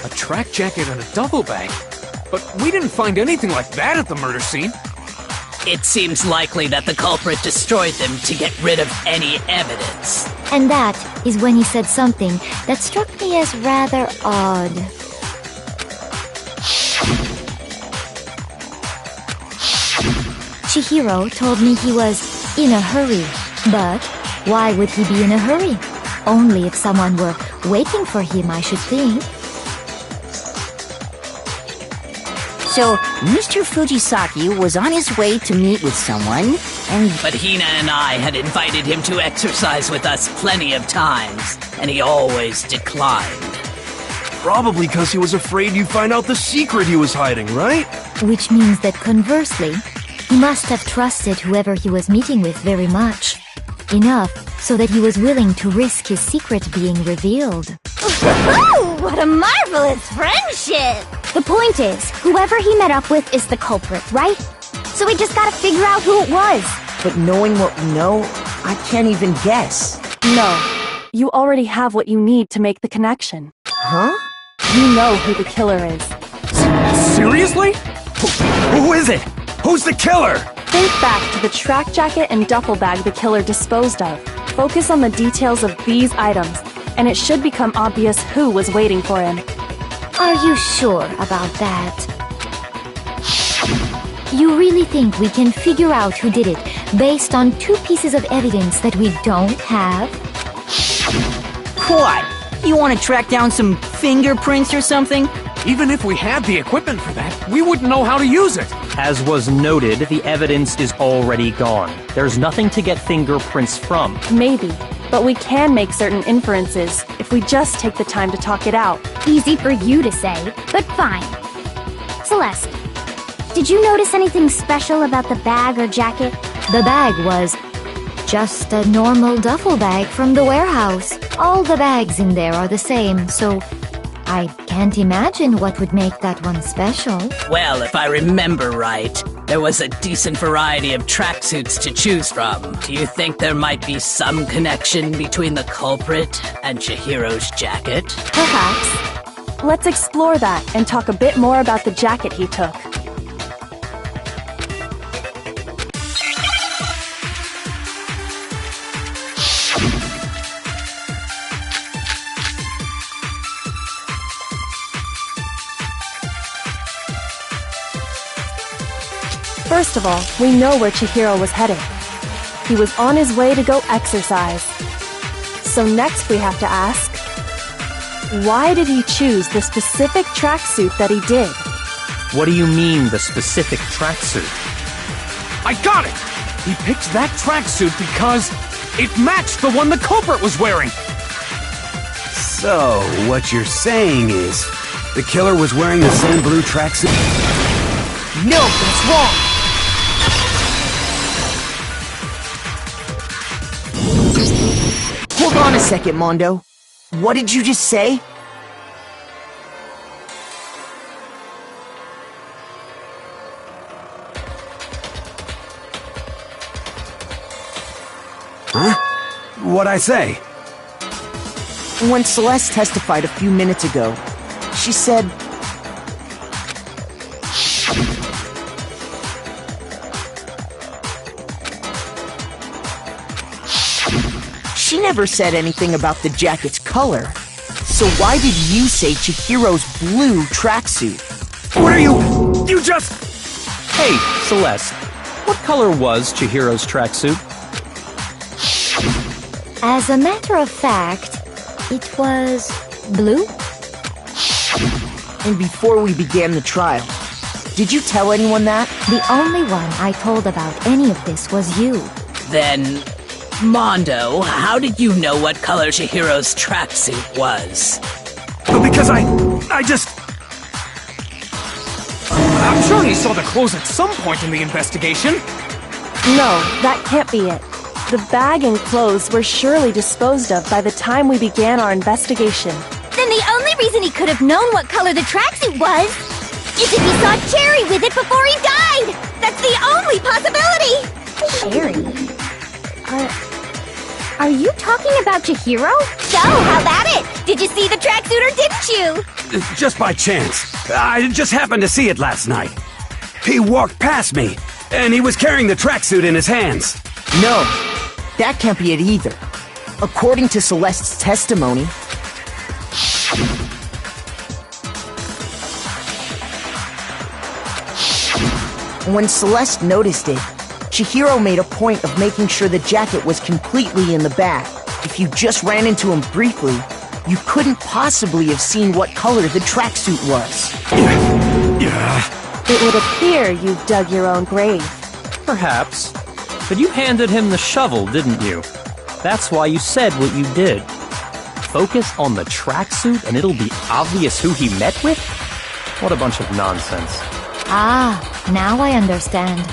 A track jacket and a duffel bag? But we didn't find anything like that at the murder scene. It seems likely that the culprit destroyed them to get rid of any evidence. And that is when he said something that struck me as rather odd. Chihiro told me he was in a hurry. But why would he be in a hurry? Only if someone were waiting for him, I should think. So, Mr. Fujisaki was on his way to meet with someone, and... But Hina and I had invited him to exercise with us plenty of times, and he always declined. Probably because he was afraid you'd find out the secret he was hiding, right? Which means that conversely, he must have trusted whoever he was meeting with very much. Enough so that he was willing to risk his secret being revealed. Ooh, what a marvelous friendship! The point is, whoever he met up with is the culprit, right? So we just gotta figure out who it was. But knowing what we know, I can't even guess. No. You already have what you need to make the connection. Huh? You know who the killer is. Seriously? Who is it? Who's the killer? Think back to the track jacket and duffel bag the killer disposed of. Focus on the details of these items, and it should become obvious who was waiting for him. Are you sure about that? You really think we can figure out who did it based on 2 pieces of evidence that we don't have? What? You want to track down some fingerprints or something? Even if we had the equipment for that, we wouldn't know how to use it. As was noted, the evidence is already gone. There's nothing to get fingerprints from. Maybe, but we can make certain inferences if we just take the time to talk it out. Easy for you to say, but fine. Celeste, did you notice anything special about the bag or jacket? The bag was just a normal duffel bag from the warehouse. All the bags in there are the same, so I can't imagine what would make that one special. Well, if I remember right, there was a decent variety of tracksuits to choose from. Do you think there might be some connection between the culprit and Chihiro's jacket? Perhaps. Let's explore that and talk a bit more about the jacket he took. First of all, we know where Chihiro was headed. He was on his way to go exercise. So next we have to ask, why did he choose the specific tracksuit that he did? What do you mean, the specific tracksuit? I got it! He picked that tracksuit because it matched the one the culprit was wearing! So, what you're saying is, the killer was wearing the same blue tracksuit? No, that's wrong! Hold on a second, Mondo. What did you just say? Huh? What'd I say? When Celeste testified a few minutes ago, she said... She never said anything about the jacket's color. So why did you say Chihiro's blue tracksuit? What are you? You just... Hey, Celeste, what color was Chihiro's tracksuit? As a matter of fact, it was blue? And before we began the trial, did you tell anyone that? The only one I told about any of this was you. Then, Mondo, how did you know what color Chihiro's tracksuit was? Because I just... I'm sure he saw the clothes at some point in the investigation. No, that can't be it. The bag and clothes were surely disposed of by the time we began our investigation. Then the only reason he could have known what color the tracksuit was is if he saw Cherry with it before he died! That's the only possibility! Cherry? Are you talking about Chihiro? So, how about it? Did you see the tracksuit or didn't you? Just by chance. I just happened to see it last night. He walked past me, and he was carrying the tracksuit in his hands. No, that can't be it either. According to Celeste's testimony, when Celeste noticed it, Chihiro made a point of making sure the jacket was completely in the bag. If you just ran into him briefly, you couldn't possibly have seen what color the tracksuit was. It would appear you've dug your own grave. Perhaps. But you handed him the shovel, didn't you? That's why you said what you did. Focus on the tracksuit and it'll be obvious who he met with? What a bunch of nonsense. Ah, now I understand.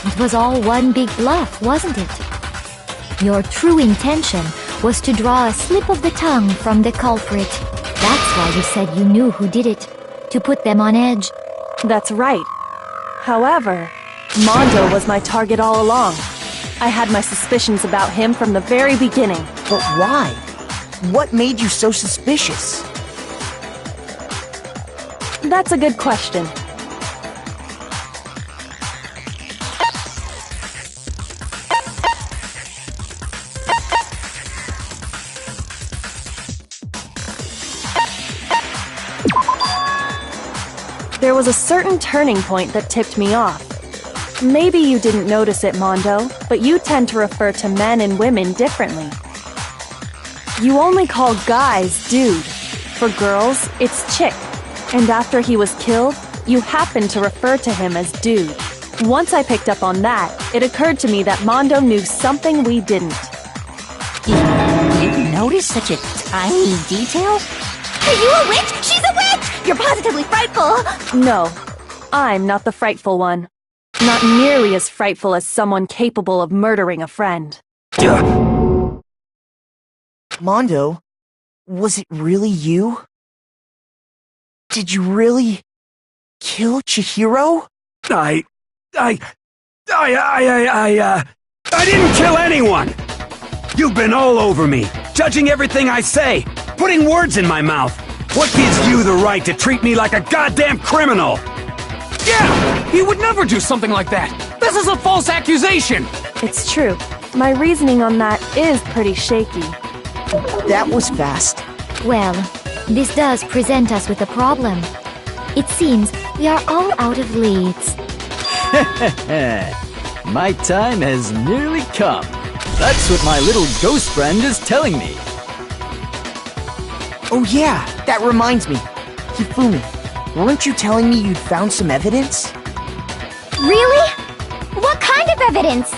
It was all one big bluff, wasn't it? Your true intention was to draw a slip of the tongue from the culprit. That's why you said you knew who did it. To put them on edge. That's right. However, Mondo was my target all along. I had my suspicions about him from the very beginning. But why? What made you so suspicious? That's a good question. There was a certain turning point that tipped me off. Maybe you didn't notice it, Mondo, but you tend to refer to men and women differently. You only call guys dude. For girls, it's chick. And after he was killed, you happened to refer to him as dude. Once I picked up on that, it occurred to me that Mondo knew something we didn't. You notice such a tiny detail? Are you a witch? She's a witch! You're positively frightful! No, I'm not the frightful one. Not nearly as frightful as someone capable of murdering a friend. Mondo, was it really you? Did you really kill Chihiro? I didn't kill anyone! You've been all over me, judging everything I say, putting words in my mouth. What gives you the right to treat me like a goddamn criminal? Yeah! He would never do something like that! This is a false accusation! It's true. My reasoning on that is pretty shaky. That was fast. Well, this does present us with a problem. It seems we are all out of leads. My time has nearly come. That's what my little ghost friend is telling me. Oh yeah, that reminds me. Hifumi, weren't you telling me you'd found some evidence? Really? What kind of evidence?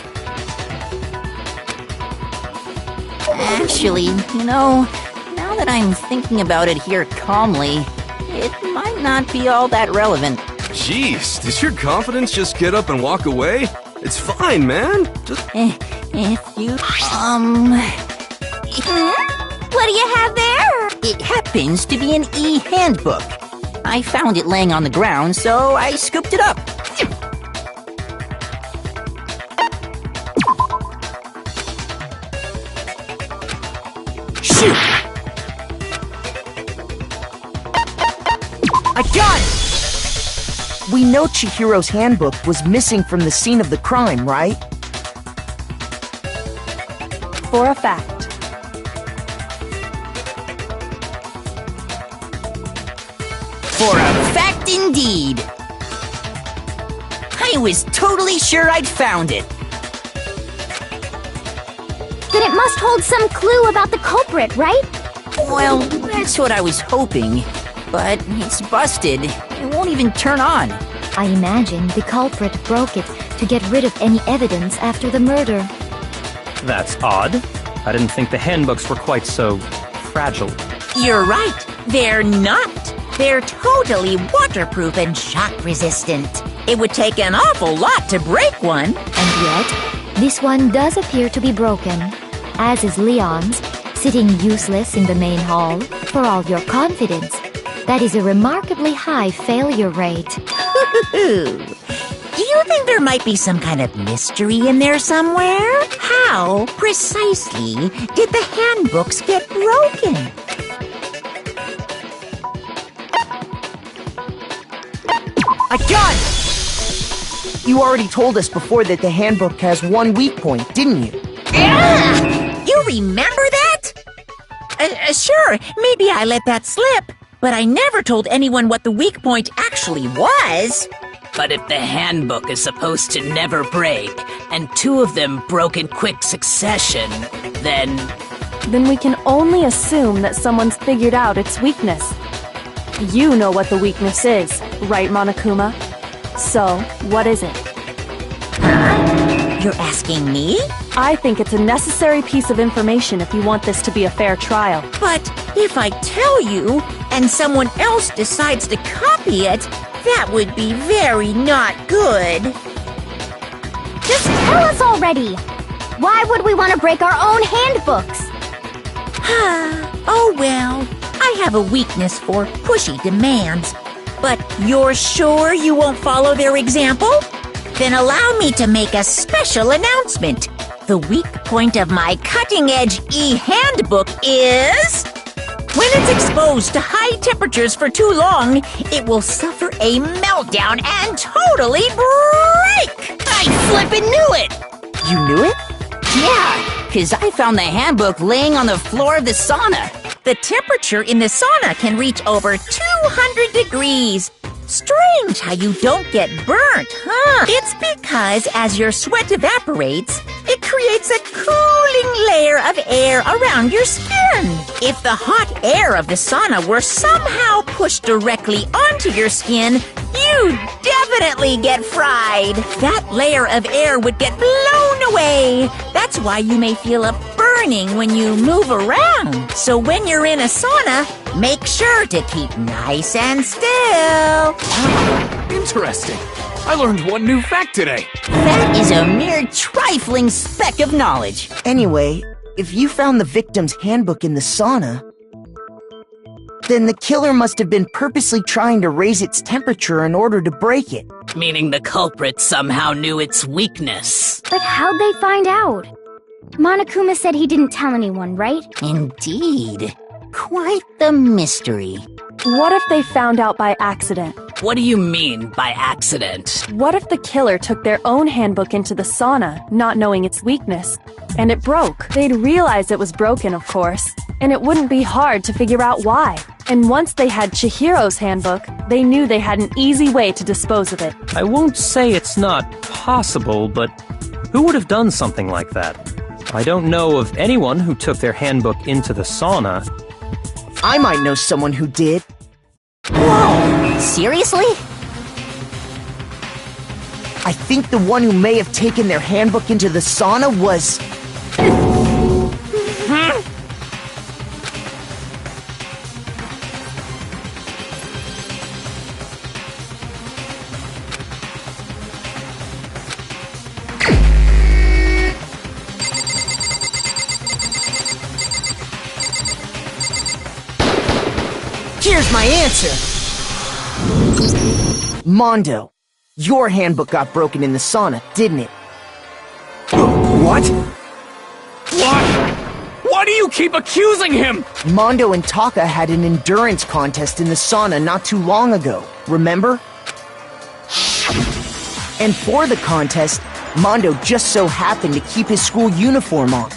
Actually, now that I'm thinking about it here calmly, it might not be all that relevant. Jeez, does your confidence just get up and walk away? It's fine, man. Just... If you, What do you have there? It happens to be an e-handbook. I found it laying on the ground, so I scooped it up. Shoot! I got it! We know Chihiro's handbook was missing from the scene of the crime, right? For a fact. For a fact indeed. I was totally sure I'd found it. Then it must hold some clue about the culprit, right? Well, that's what I was hoping. But it's busted. It won't even turn on. I imagine the culprit broke it to get rid of any evidence after the murder. That's odd. I didn't think the handbooks were quite so fragile. You're right. They're not. They're totally waterproof and shock resistant. It would take an awful lot to break one. And yet, this one does appear to be broken, as is Leon's, sitting useless in the main hall. For all your confidence, that is a remarkably high failure rate. Do you think there might be some kind of mystery in there somewhere? How precisely did the handbooks get broken? I got it! You already told us before that the handbook has one weak point, didn't you? You remember that? Sure, maybe I let that slip, but I never told anyone what the weak point actually was. But if the handbook is supposed to never break, and two of them broke in quick succession, then Then we can only assume that someone's figured out its weakness. You know what the weakness is, right, Monokuma? So, what is it? You're asking me? I think it's a necessary piece of information if you want this to be a fair trial. But if I tell you, and someone else decides to copy it, that would be very not good. Just tell us already! Why would we want to break our own handbooks? Oh well, I have a weakness for pushy demands. But you're sure you won't follow their example? Then allow me to make a special announcement. The weak point of my cutting-edge e-handbook is... when it's exposed to high temperatures for too long, it will suffer a meltdown and totally break! I flippin' knew it! You knew it? Yeah, 'cause I found the handbook laying on the floor of the sauna. The temperature in the sauna can reach over 200 degrees. Strange how you don't get burnt, huh? It's because as your sweat evaporates, it creates a cooling layer of air around your skin. If the hot air of the sauna were somehow pushed directly onto your skin, you'd definitely get fried. That layer of air would get blown away. That's why you may feel a burning when you move around. So when you're in a sauna, make sure to keep nice and still. Interesting. I learned one new fact today. That is a mere trifling speck of knowledge. Anyway, if you found the victim's handbook in the sauna, then the killer must have been purposely trying to raise its temperature in order to break it. meaning the culprit somehow knew its weakness. But how'd they find out? Monokuma said he didn't tell anyone, right? Indeed. Quite the mystery. What if they found out by accident? What do you mean by accident? What if the killer took their own handbook into the sauna, not knowing its weakness, and it broke? They'd realize it was broken, of course, and it wouldn't be hard to figure out why. And once they had Chihiro's handbook, they knew they had an easy way to dispose of it. I won't say it's not possible, but who would have done something like that? I don't know of anyone who took their handbook into the sauna. I might know someone who did. Whoa! Seriously? I think the one who may have taken their handbook into the sauna was... Here's my answer! Mondo, your handbook got broken in the sauna, didn't it? What? Why? Why do you keep accusing him? Mondo and Taka had an endurance contest in the sauna not too long ago, remember? And for the contest, Mondo just so happened to keep his school uniform on.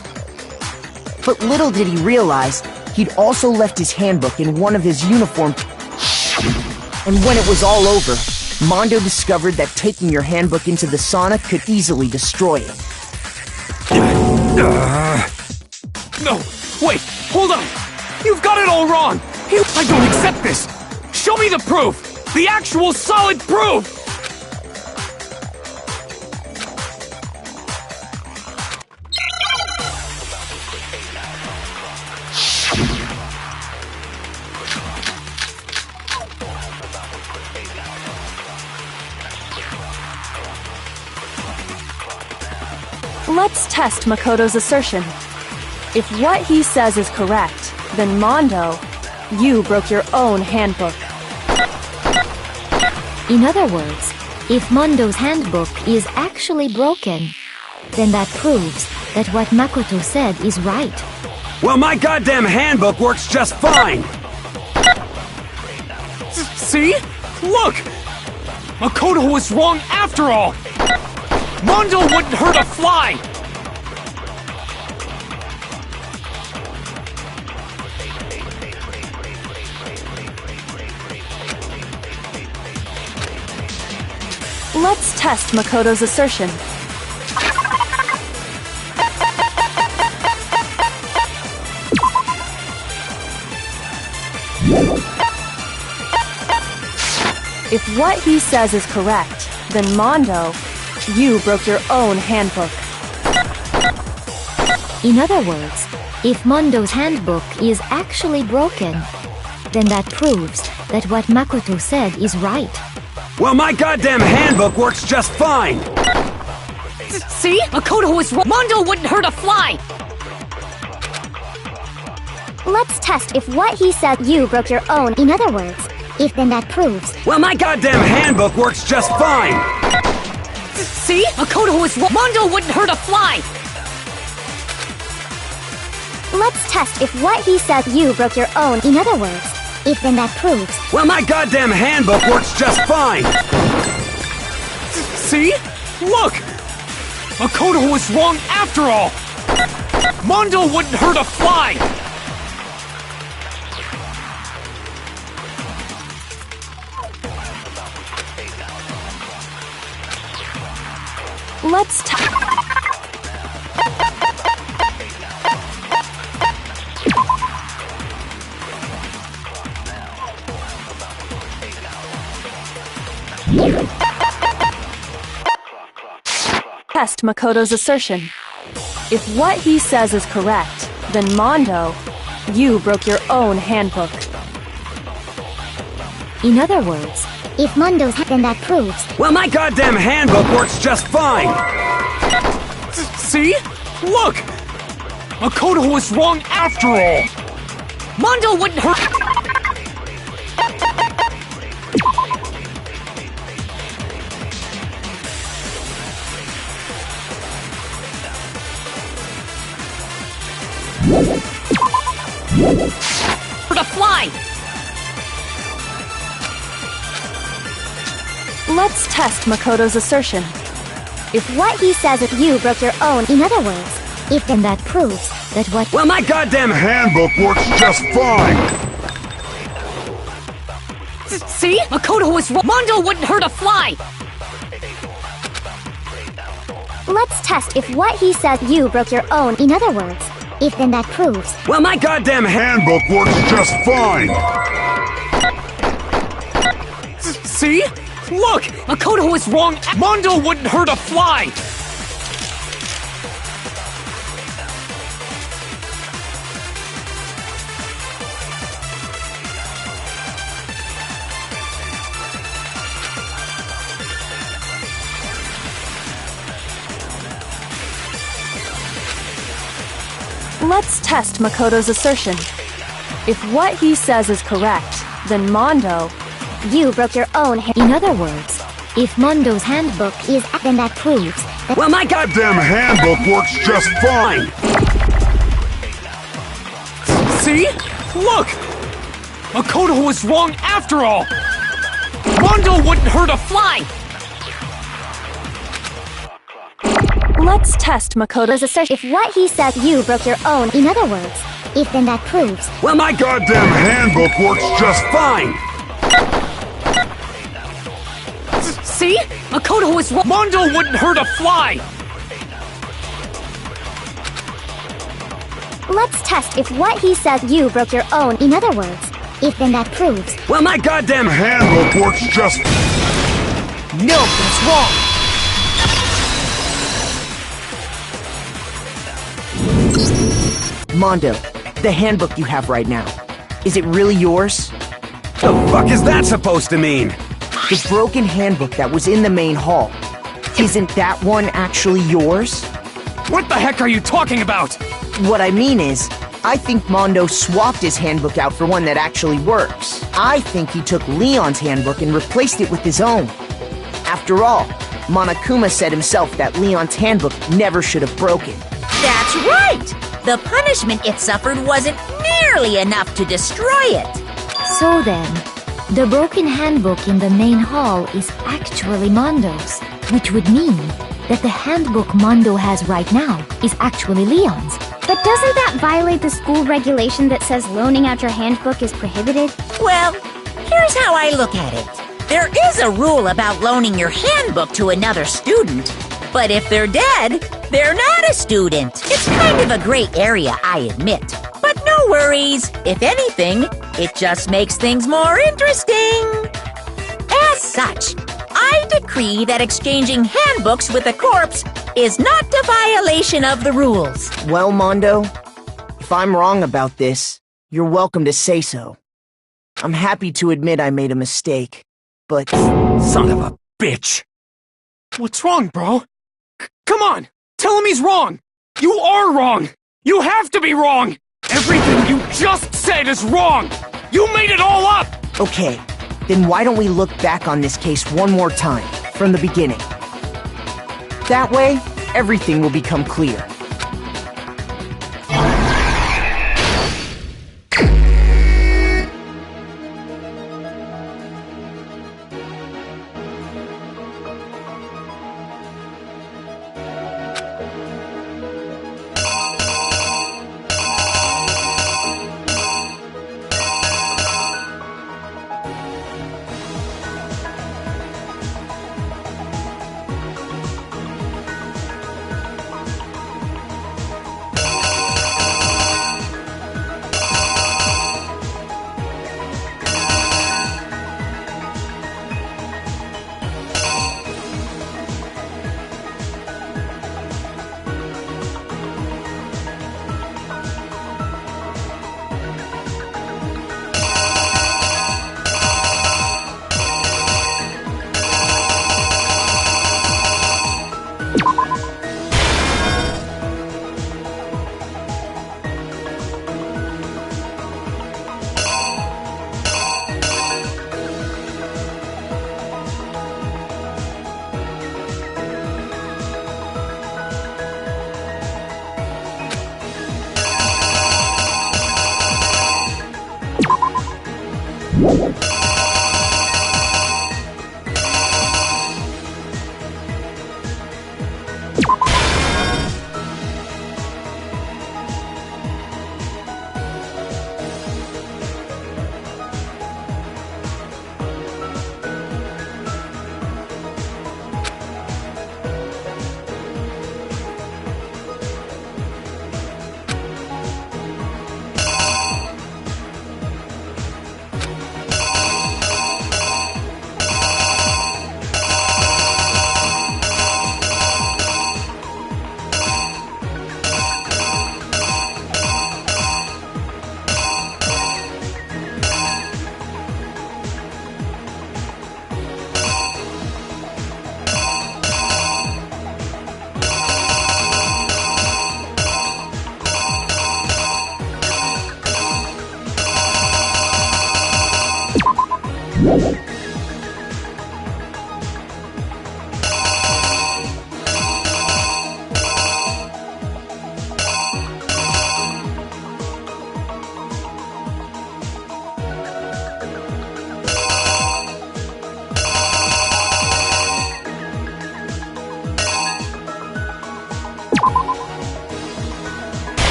But little did he realize, he'd also left his handbook in one of his uniform... And when it was all over, Mondo discovered that taking your handbook into the sauna could easily destroy it. No, wait, hold on! You've got it all wrong! I don't accept this! Show me the proof! The actual solid proof! Let's test Makoto's assertion. If what he says is correct, then Mondo, you broke your own handbook. In other words, if Mondo's handbook is actually broken, then that proves that what Makoto said is right. Well, my goddamn handbook works just fine! See? Look! Makoto was wrong after all! Mondo wouldn't hurt a fly! Let's test Makoto's assertion. If what he says is correct, then Mondo, you broke your own handbook. In other words, if Mondo's handbook is actually broken, then that proves that what Makoto said is right. Well, my goddamn handbook works just fine! See? Makoto was wrong. Mondo wouldn't hurt a fly! Let's test if what he said you broke your own. In other words, if then that proves. Well, my goddamn handbook works just fine! See? Makoto was wrong. Mondo wouldn't hurt a fly! Let's test if what he said you broke your own. In other words, if then that proves. Well, my goddamn handbook works just fine! See? Look! Makoto was wrong after all! Mondo wouldn't hurt a fly! Let's test Makoto's assertion. If what he says is correct, then Mondo, you broke your own handbook. In other words, if Mondo's then that proves. Well, my goddamn handbook works just fine! See? Look! Makoto was wrong after all! Mondo wouldn't hurt. The fly! Let's test Makoto's assertion. If what he says if you broke your own. In other words, if then that proves that what. Well, my goddamn handbook works just fine! See? Makoto was wrong. Mondo wouldn't hurt a fly! Let's test if what he says you broke your own. In other words, if then that proves. Well, my goddamn handbook works just fine! See? Look! Makoto was wrong. Mondo wouldn't hurt a fly! Let's test Makoto's assertion. If what he says is correct, then Mondo, you broke your own. In other words, if Mondo's handbook is. Then that proves that. Well, my goddamn handbook works just fine! See? Look! Makoto was wrong after all! Mondo wouldn't hurt a fly! let's test Makoto's assertion. If what he says you broke your own. In other words, if then that proves. Well, my goddamn handbook works just fine! See? Makoto was wrong. Mondo wouldn't hurt a fly! Let's test if what he says you broke your own. In other words, if then that proves. Well, my goddamn handbook works just... No, that's wrong! Mondo, the handbook you have right now, is it really yours? The fuck is that supposed to mean? The broken handbook that was in the main hall. Isn't that one actually yours? What the heck are you talking about? What I mean is, I think Mondo swapped his handbook out for one that actually works. I think he took Leon's handbook and replaced it with his own. After all, Monokuma said himself that Leon's handbook never should have broken. That's right! The punishment it suffered wasn't nearly enough to destroy it. So then, the broken handbook in the main hall is actually Mondo's, which would mean that the handbook Mondo has right now is actually Leon's. But doesn't that violate the school regulation that says loaning out your handbook is prohibited? Well, here's how I look at it. There is a rule about loaning your handbook to another student, but if they're dead, they're not a student. It's kind of a gray area, I admit. But no worries. If anything, it just makes things more interesting. As such, I decree that exchanging handbooks with a corpse is not a violation of the rules. Well, Mondo, if I'm wrong about this, you're welcome to say so. I'm happy to admit I made a mistake, but... Son of a bitch! What's wrong, bro? Come on! Tell him he's wrong! You are wrong! You have to be wrong! Everything you just said is wrong! You made it all up! Okay, then why don't we look back on this case one more time, from the beginning? That way, everything will become clear.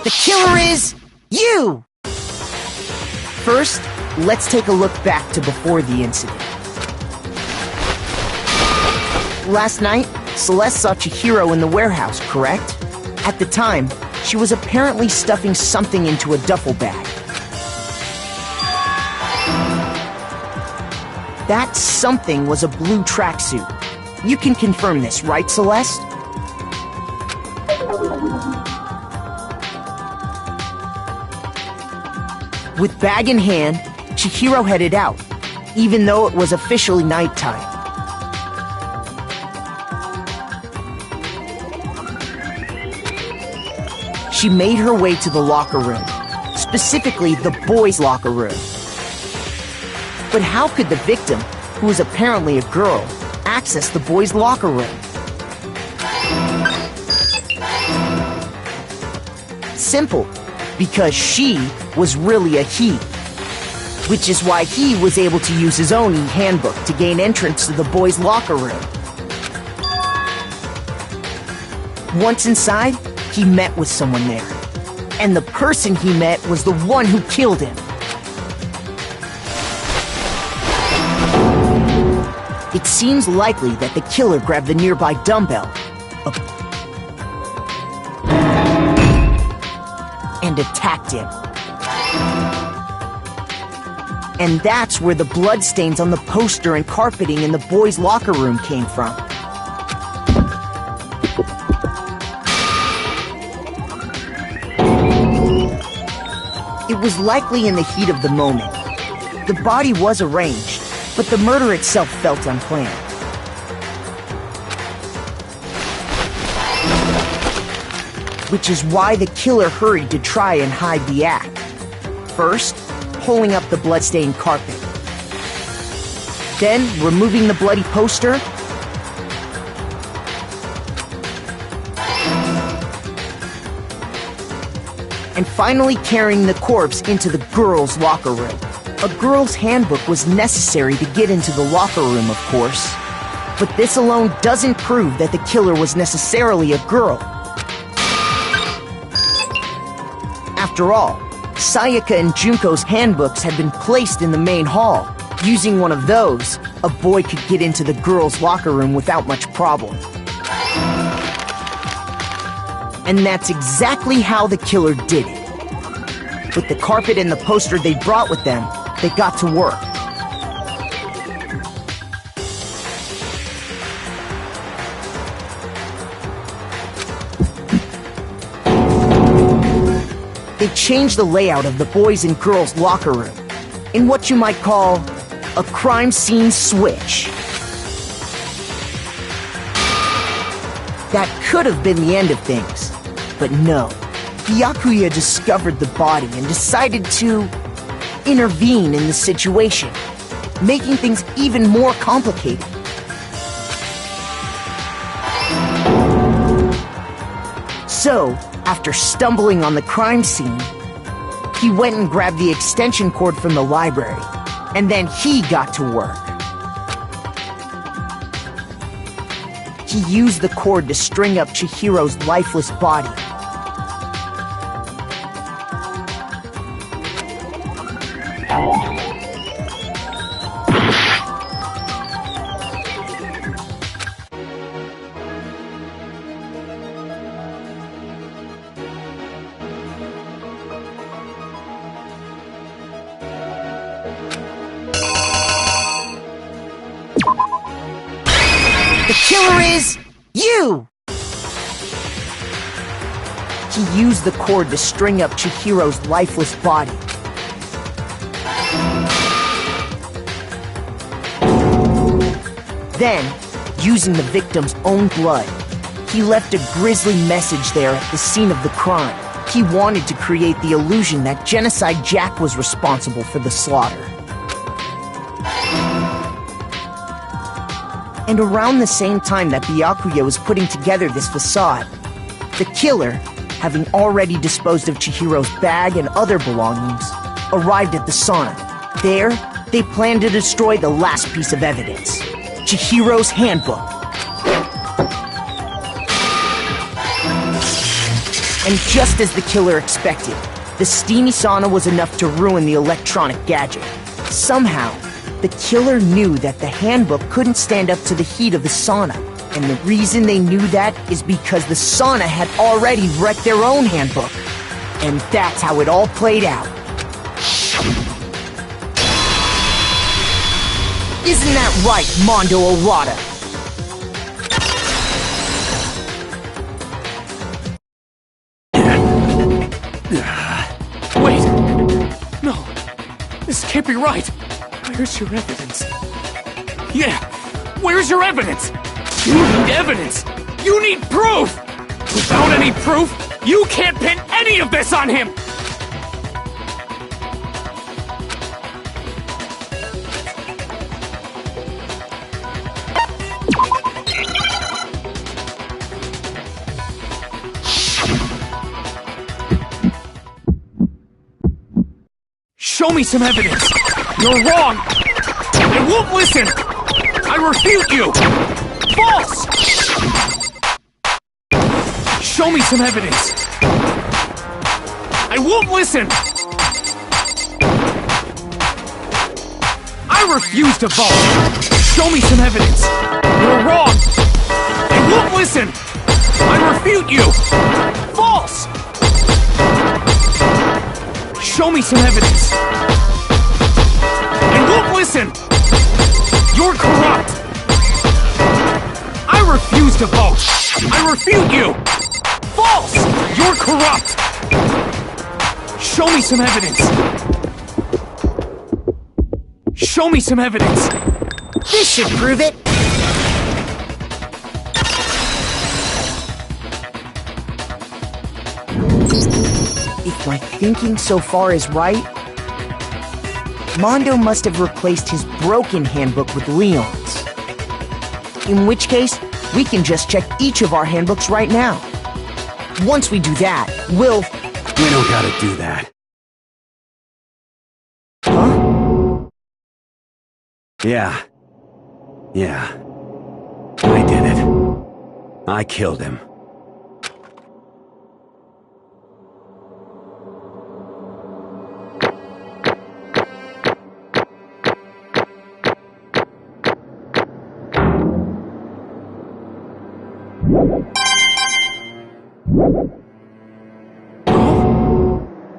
The killer is you! First, let's take a look back to before the incident. Last night, Celeste saw Chihiro in the warehouse, correct? At the time, she was apparently stuffing something into a duffel bag. That something was a blue tracksuit. You can confirm this, right, Celeste? With bag in hand, Chihiro headed out, even though it was officially nighttime. She made her way to the locker room, specifically the boys' locker room. But how could the victim, who was apparently a girl, access the boys' locker room? Simple, because she was really a he. Which is why he was able to use his own e-handbook to gain entrance to the boys' locker room. Once inside, he met with someone there. And the person he met was the one who killed him. It seems likely that the killer grabbed the nearby dumbbell and attacked him. And that's where the bloodstains on the poster and carpeting in the boys' locker room came from. It was likely in the heat of the moment. The body was arranged, but the murder itself felt unplanned. Which is why the killer hurried to try and hide the act. First, pulling up the bloodstained carpet. Then, removing the bloody poster. And finally carrying the corpse into the girls' locker room. A girl's handbook was necessary to get into the locker room, of course. But this alone doesn't prove that the killer was necessarily a girl. After all, Sayaka and Junko's handbooks had been placed in the main hall. Using one of those, a boy could get into the girls' locker room without much problem. And that's exactly how the killer did it. With the carpet and the poster they brought with them, they got to work. They changed the layout of the boys' and girls' locker room in what you might call a crime scene switch. That could have been the end of things, but no. Byakuya discovered the body and decided to intervene in the situation, making things even more complicated. So, after stumbling on the crime scene, he went and grabbed the extension cord from the library, and then he got to work. He used the cord to string up Chihiro's lifeless body. The killer is you! He used the cord to string up Chihiro's lifeless body. Then, using the victim's own blood, he left a grisly message there at the scene of the crime. He wanted to create the illusion that Genocide Jack was responsible for the slaughter. And around the same time that Byakuya was putting together this facade, the killer, having already disposed of Chihiro's bag and other belongings, arrived at the sauna. There, they planned to destroy the last piece of evidence, Chihiro's handbook. And just as the killer expected, the steamy sauna was enough to ruin the electronic gadget. Somehow, the killer knew that the handbook couldn't stand up to the heat of the sauna. And the reason they knew that is because the sauna had already wrecked their own handbook. And that's how it all played out. Isn't that right, Mondo Owada? Wait! No! This can't be right! Where's your evidence? Yeah! Where's your evidence? You need evidence! You need proof! Without any proof, you can't pin any of this on him! Show me some evidence! You're wrong! I won't listen! I refute you! False! Show me some evidence! I won't listen! I refuse to vote! Show me some evidence! You're wrong! I won't listen! I refute you! False! Show me some evidence! I won't listen! You're corrupt! I refuse to vote! I refute you! False! You're corrupt! Show me some evidence! Show me some evidence! This should prove it! If my thinking so far is right, Mondo must have replaced his broken handbook with Leon's. In which case, we can just check each of our handbooks right now. Once we do that, we'll... We don't gotta do that. Huh? Yeah. I did it. I killed him.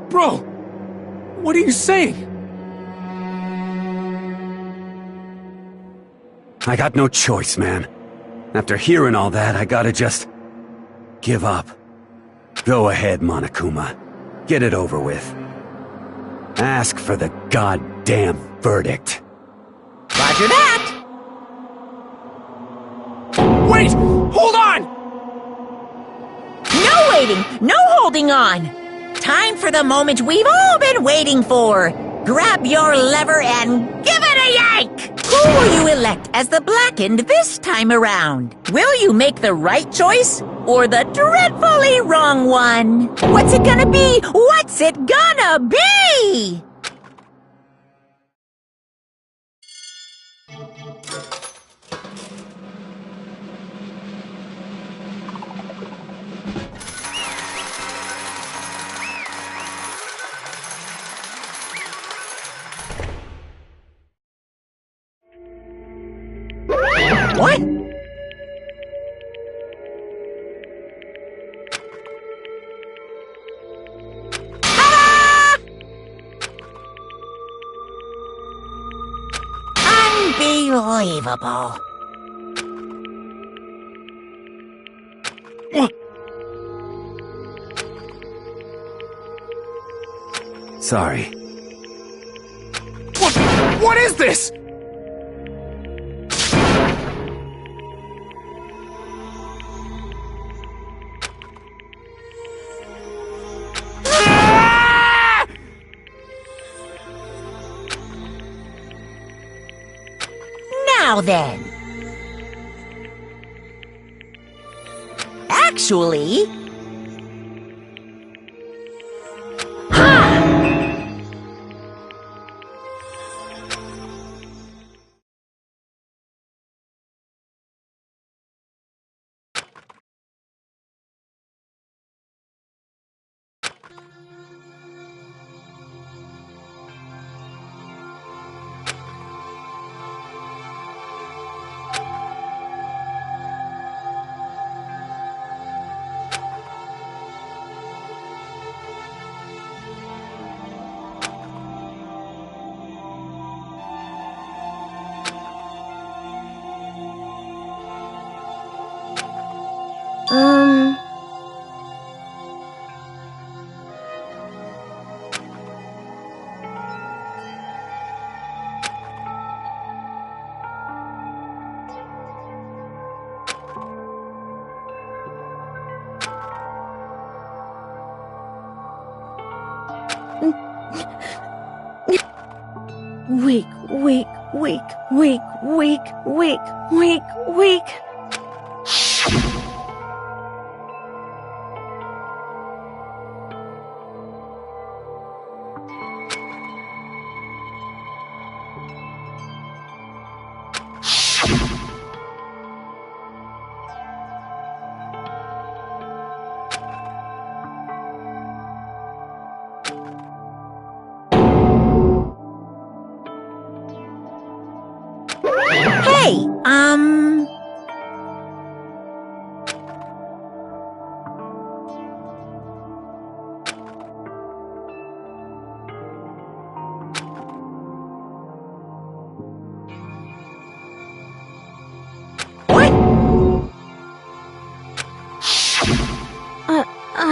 Bro! What are you saying? I got no choice, man. After hearing all that, I gotta just... give up. Go ahead, Monokuma. Get it over with. Ask for the goddamn verdict. Roger that! Wait! Hold on! No waiting! No holding on! Time for the moment we've all been waiting for! Grab your lever and give it a yank! Who will you elect as the Blackened this time around? Will you make the right choice or the dreadfully wrong one? What's it gonna be? What's it gonna be? What? Ta-da! Unbelievable. Sorry. What is this? Now then. Actually, Weak, weak, weak, weak, weak, weak, weak, weak. Hey,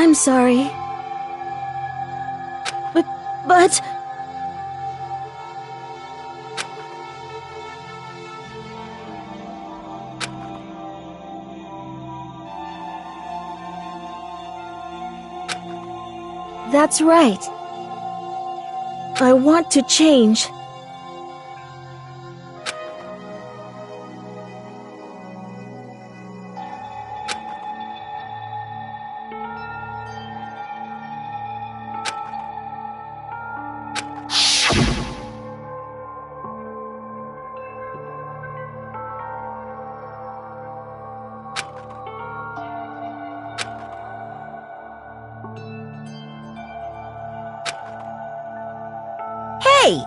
I'm sorry. But... That's right. I want to change. hey,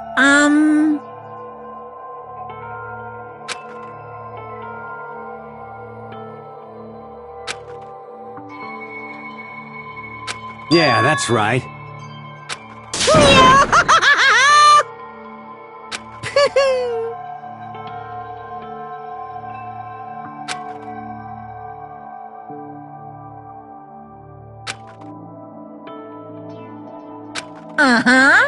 Yeah, that's right. uh-huh.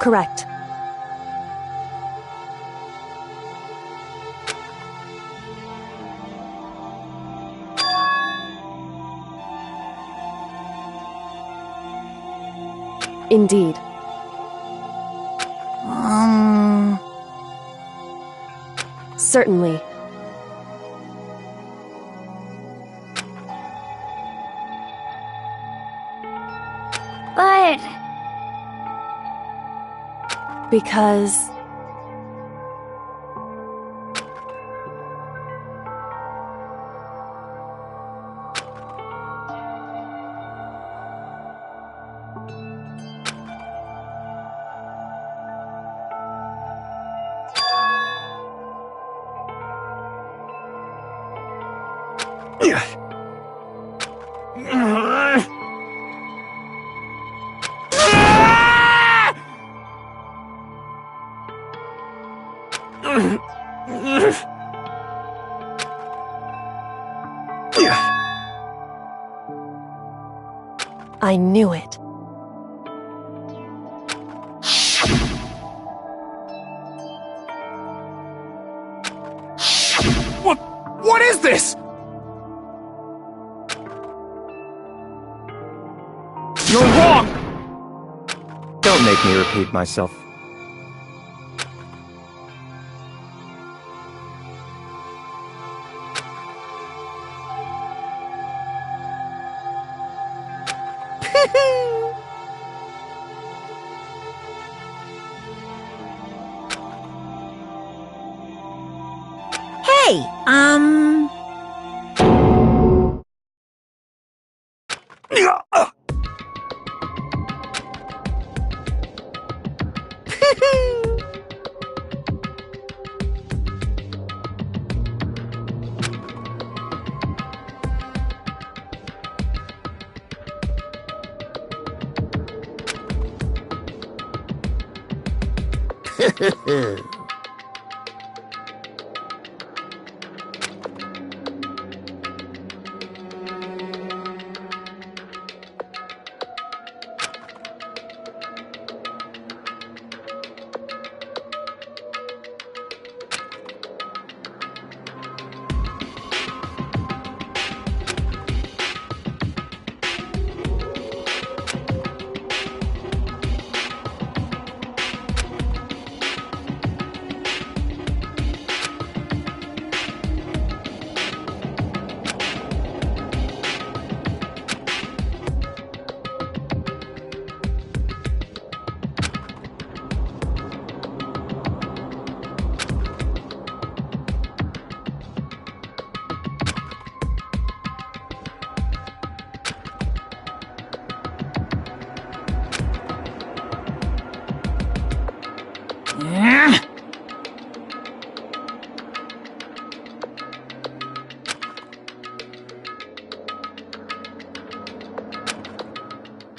Correct. Indeed. Certainly. But... Because... I knew it. What is this? You're wrong! Don't make me repeat myself. Hey,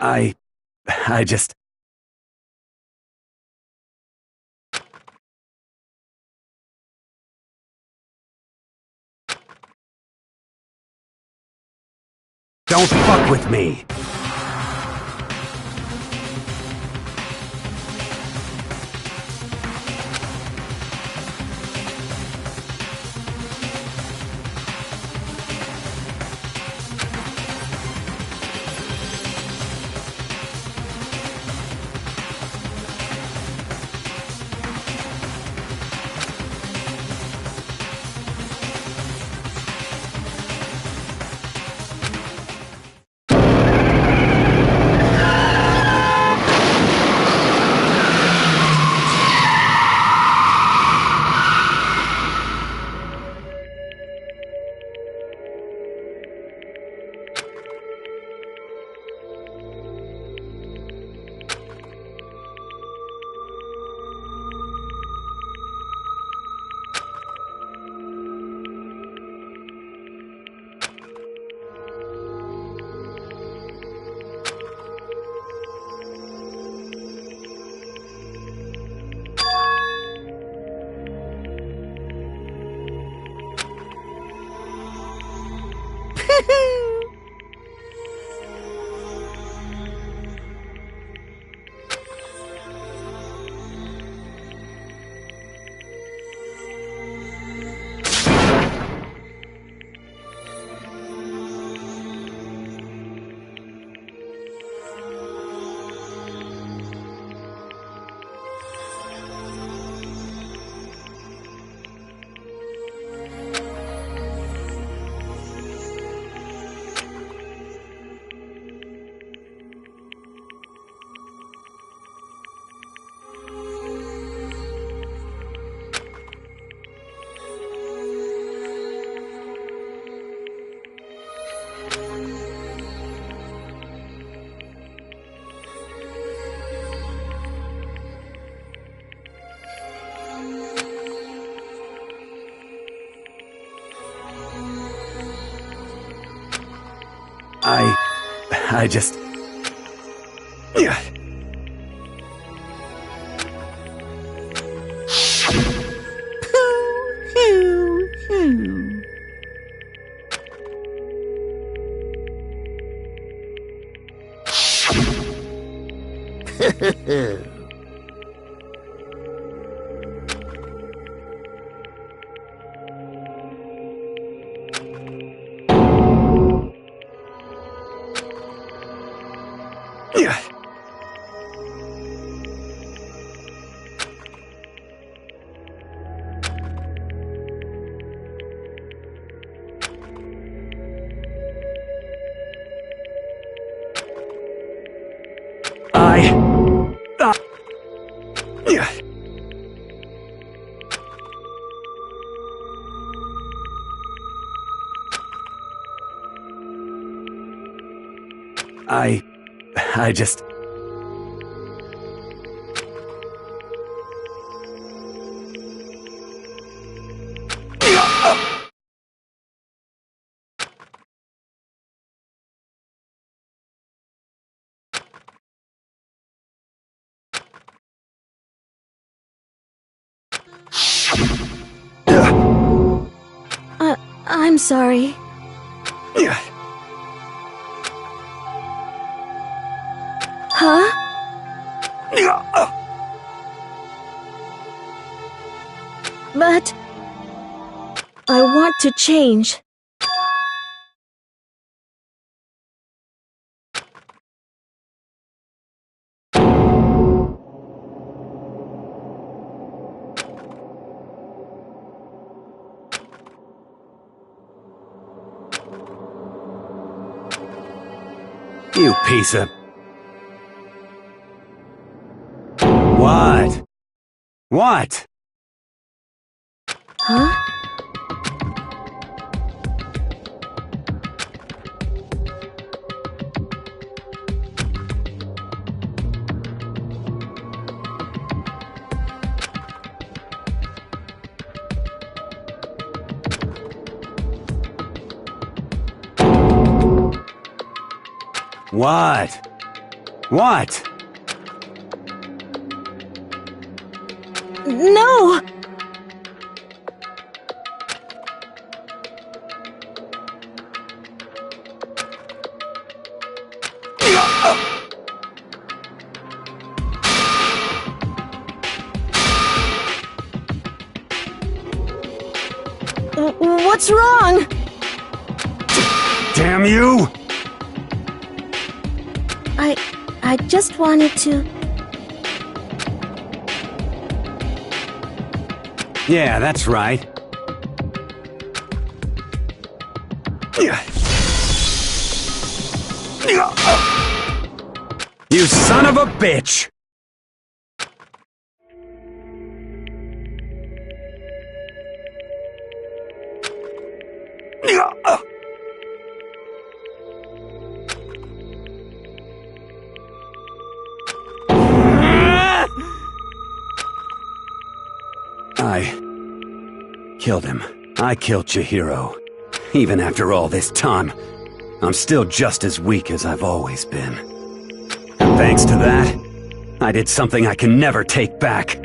I just... Don't fuck with me! I just... I just... I'm sorry. Huh? But... I want to change. You piece of... What? What? Huh? What? What? No! What's wrong? Damn you! I just wanted to... Yeah, that's right. You son of a bitch! I killed him. I killed Chihiro. Even after all this time, I'm still just as weak as I've always been. And thanks to that, I did something I can never take back.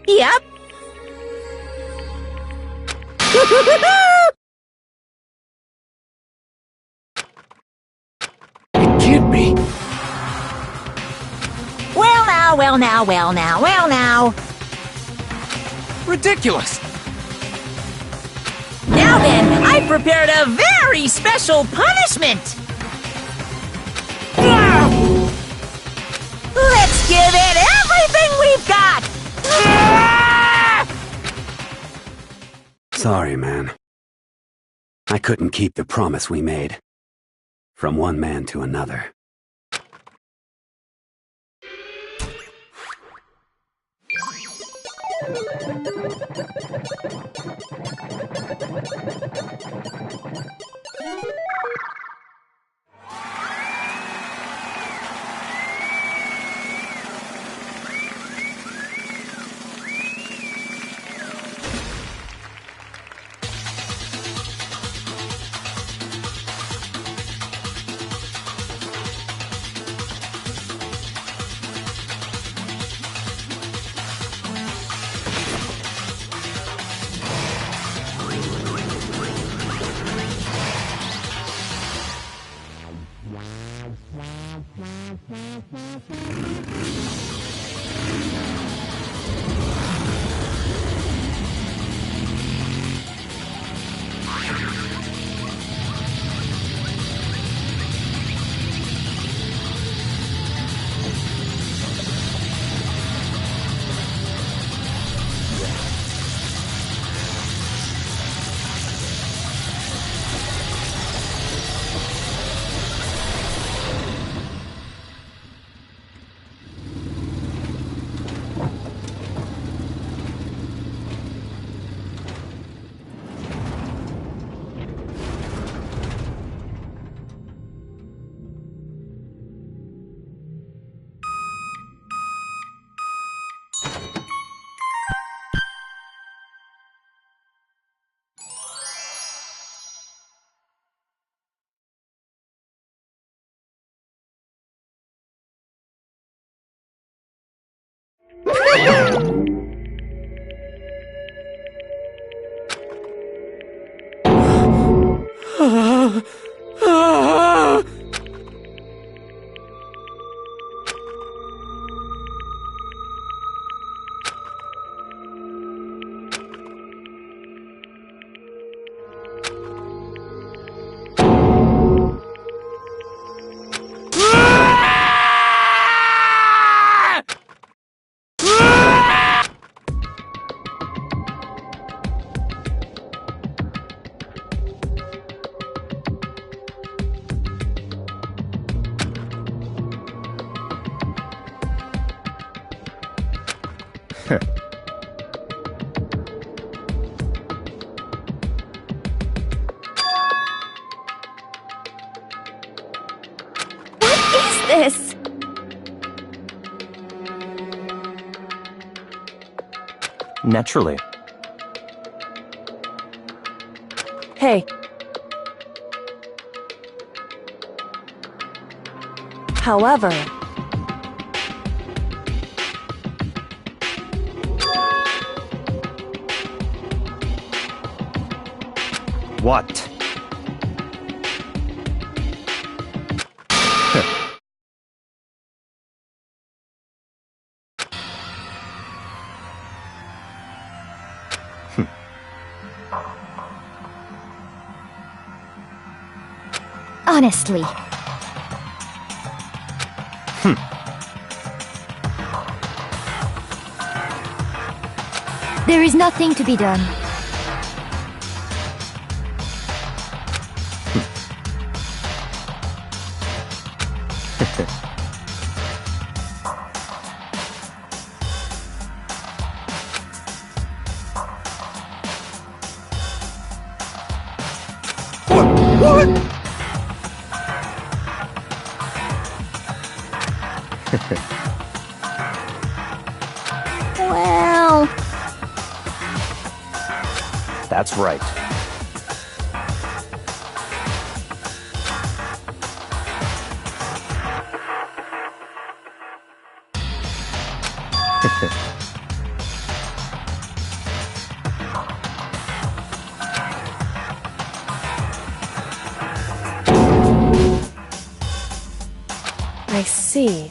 Yep. It can't be. Well now. Ridiculous. Now then, I've prepared a very special punishment. Let's give it everything we've got. Sorry, man. I couldn't keep the promise we made. From one man to another. this? Naturally. Hey. However, what? Honestly. There is nothing to be done. What? Well... That's right. I see.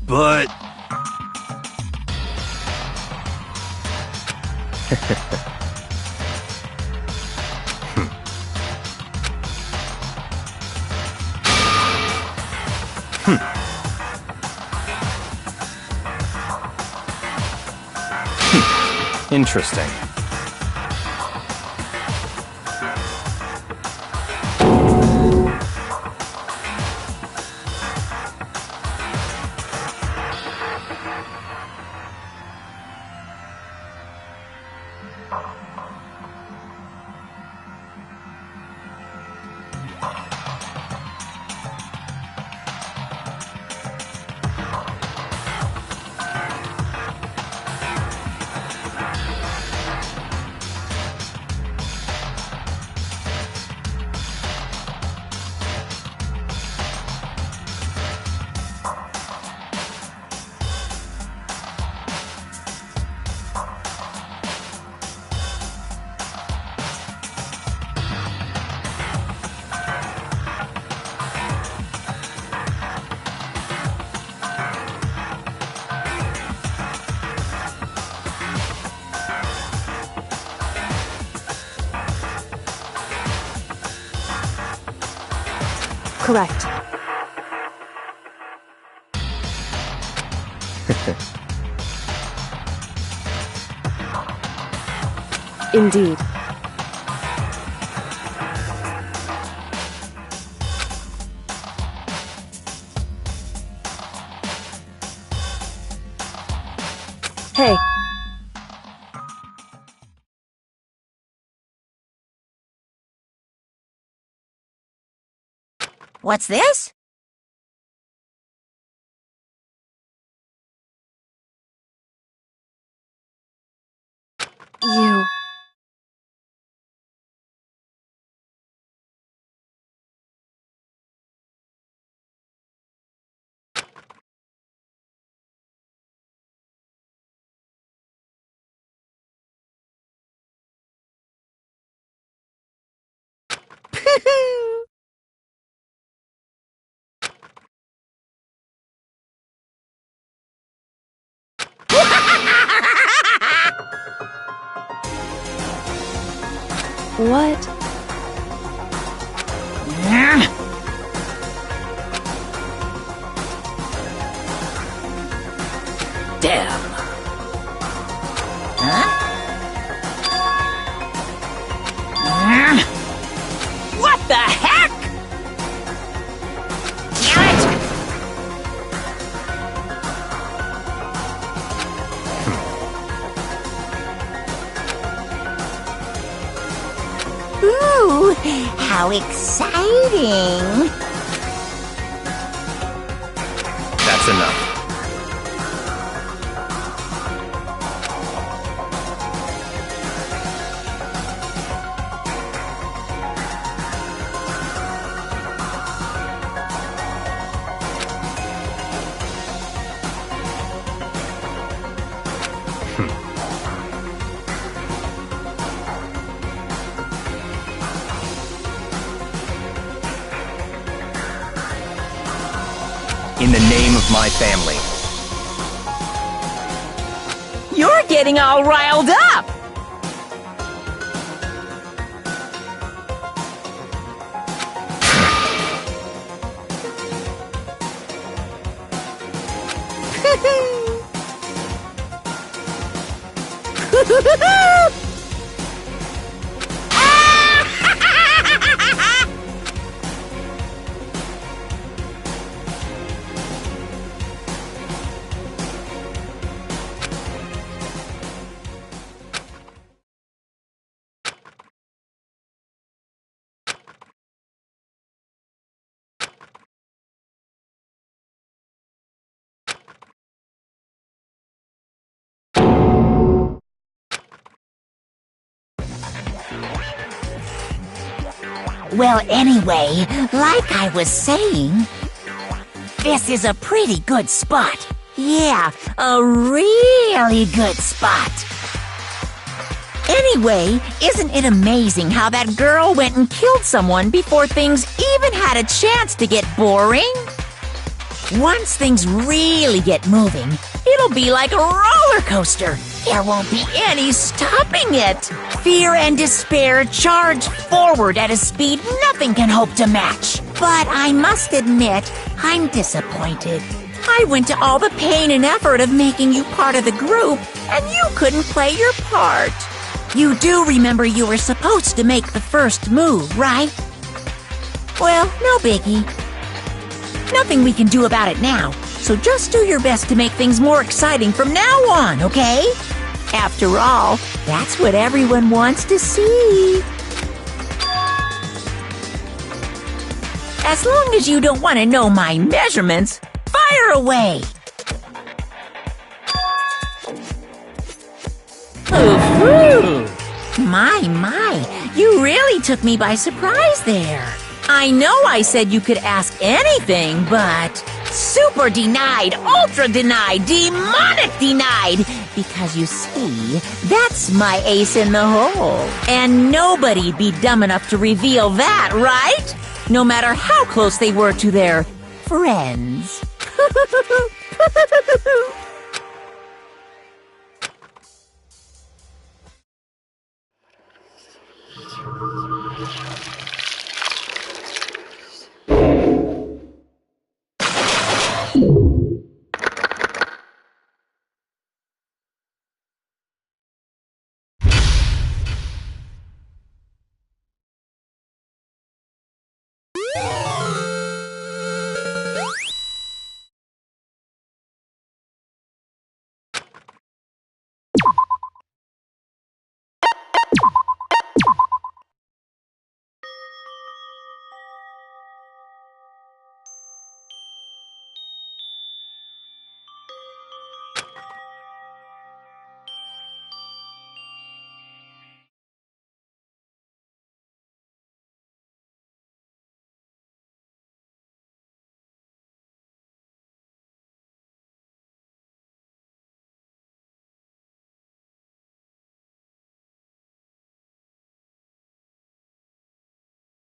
But... Interesting. Correct. Indeed. Hey. What's this? You... What? Damn. What the heck? Ooh! How exciting! That's enough. In the name of my family. You're getting all riled up! Well, anyway, like I was saying, this is a pretty good spot. Yeah, a really good spot. Anyway, isn't it amazing how that girl went and killed someone before things even had a chance to get boring? Once things really get moving, it'll be like a roller coaster. There won't be any stopping it. Fear and despair charge forward at a speed nothing can hope to match. But I must admit, I'm disappointed. I went to all the pain and effort of making you part of the group, and you couldn't play your part. You do remember you were supposed to make the first move, right? Well, no biggie. Nothing we can do about it now, so just do your best to make things more exciting from now on, okay? After all, that's what everyone wants to see. As long as you don't want to know my measurements, fire away! Ooh, my, you really took me by surprise there. I know I said you could ask anything, but super denied, ultra denied, demonic denied. Because you see, that's my ace in the hole. And nobody'd be dumb enough to reveal that, right? No matter how close they were to their friends.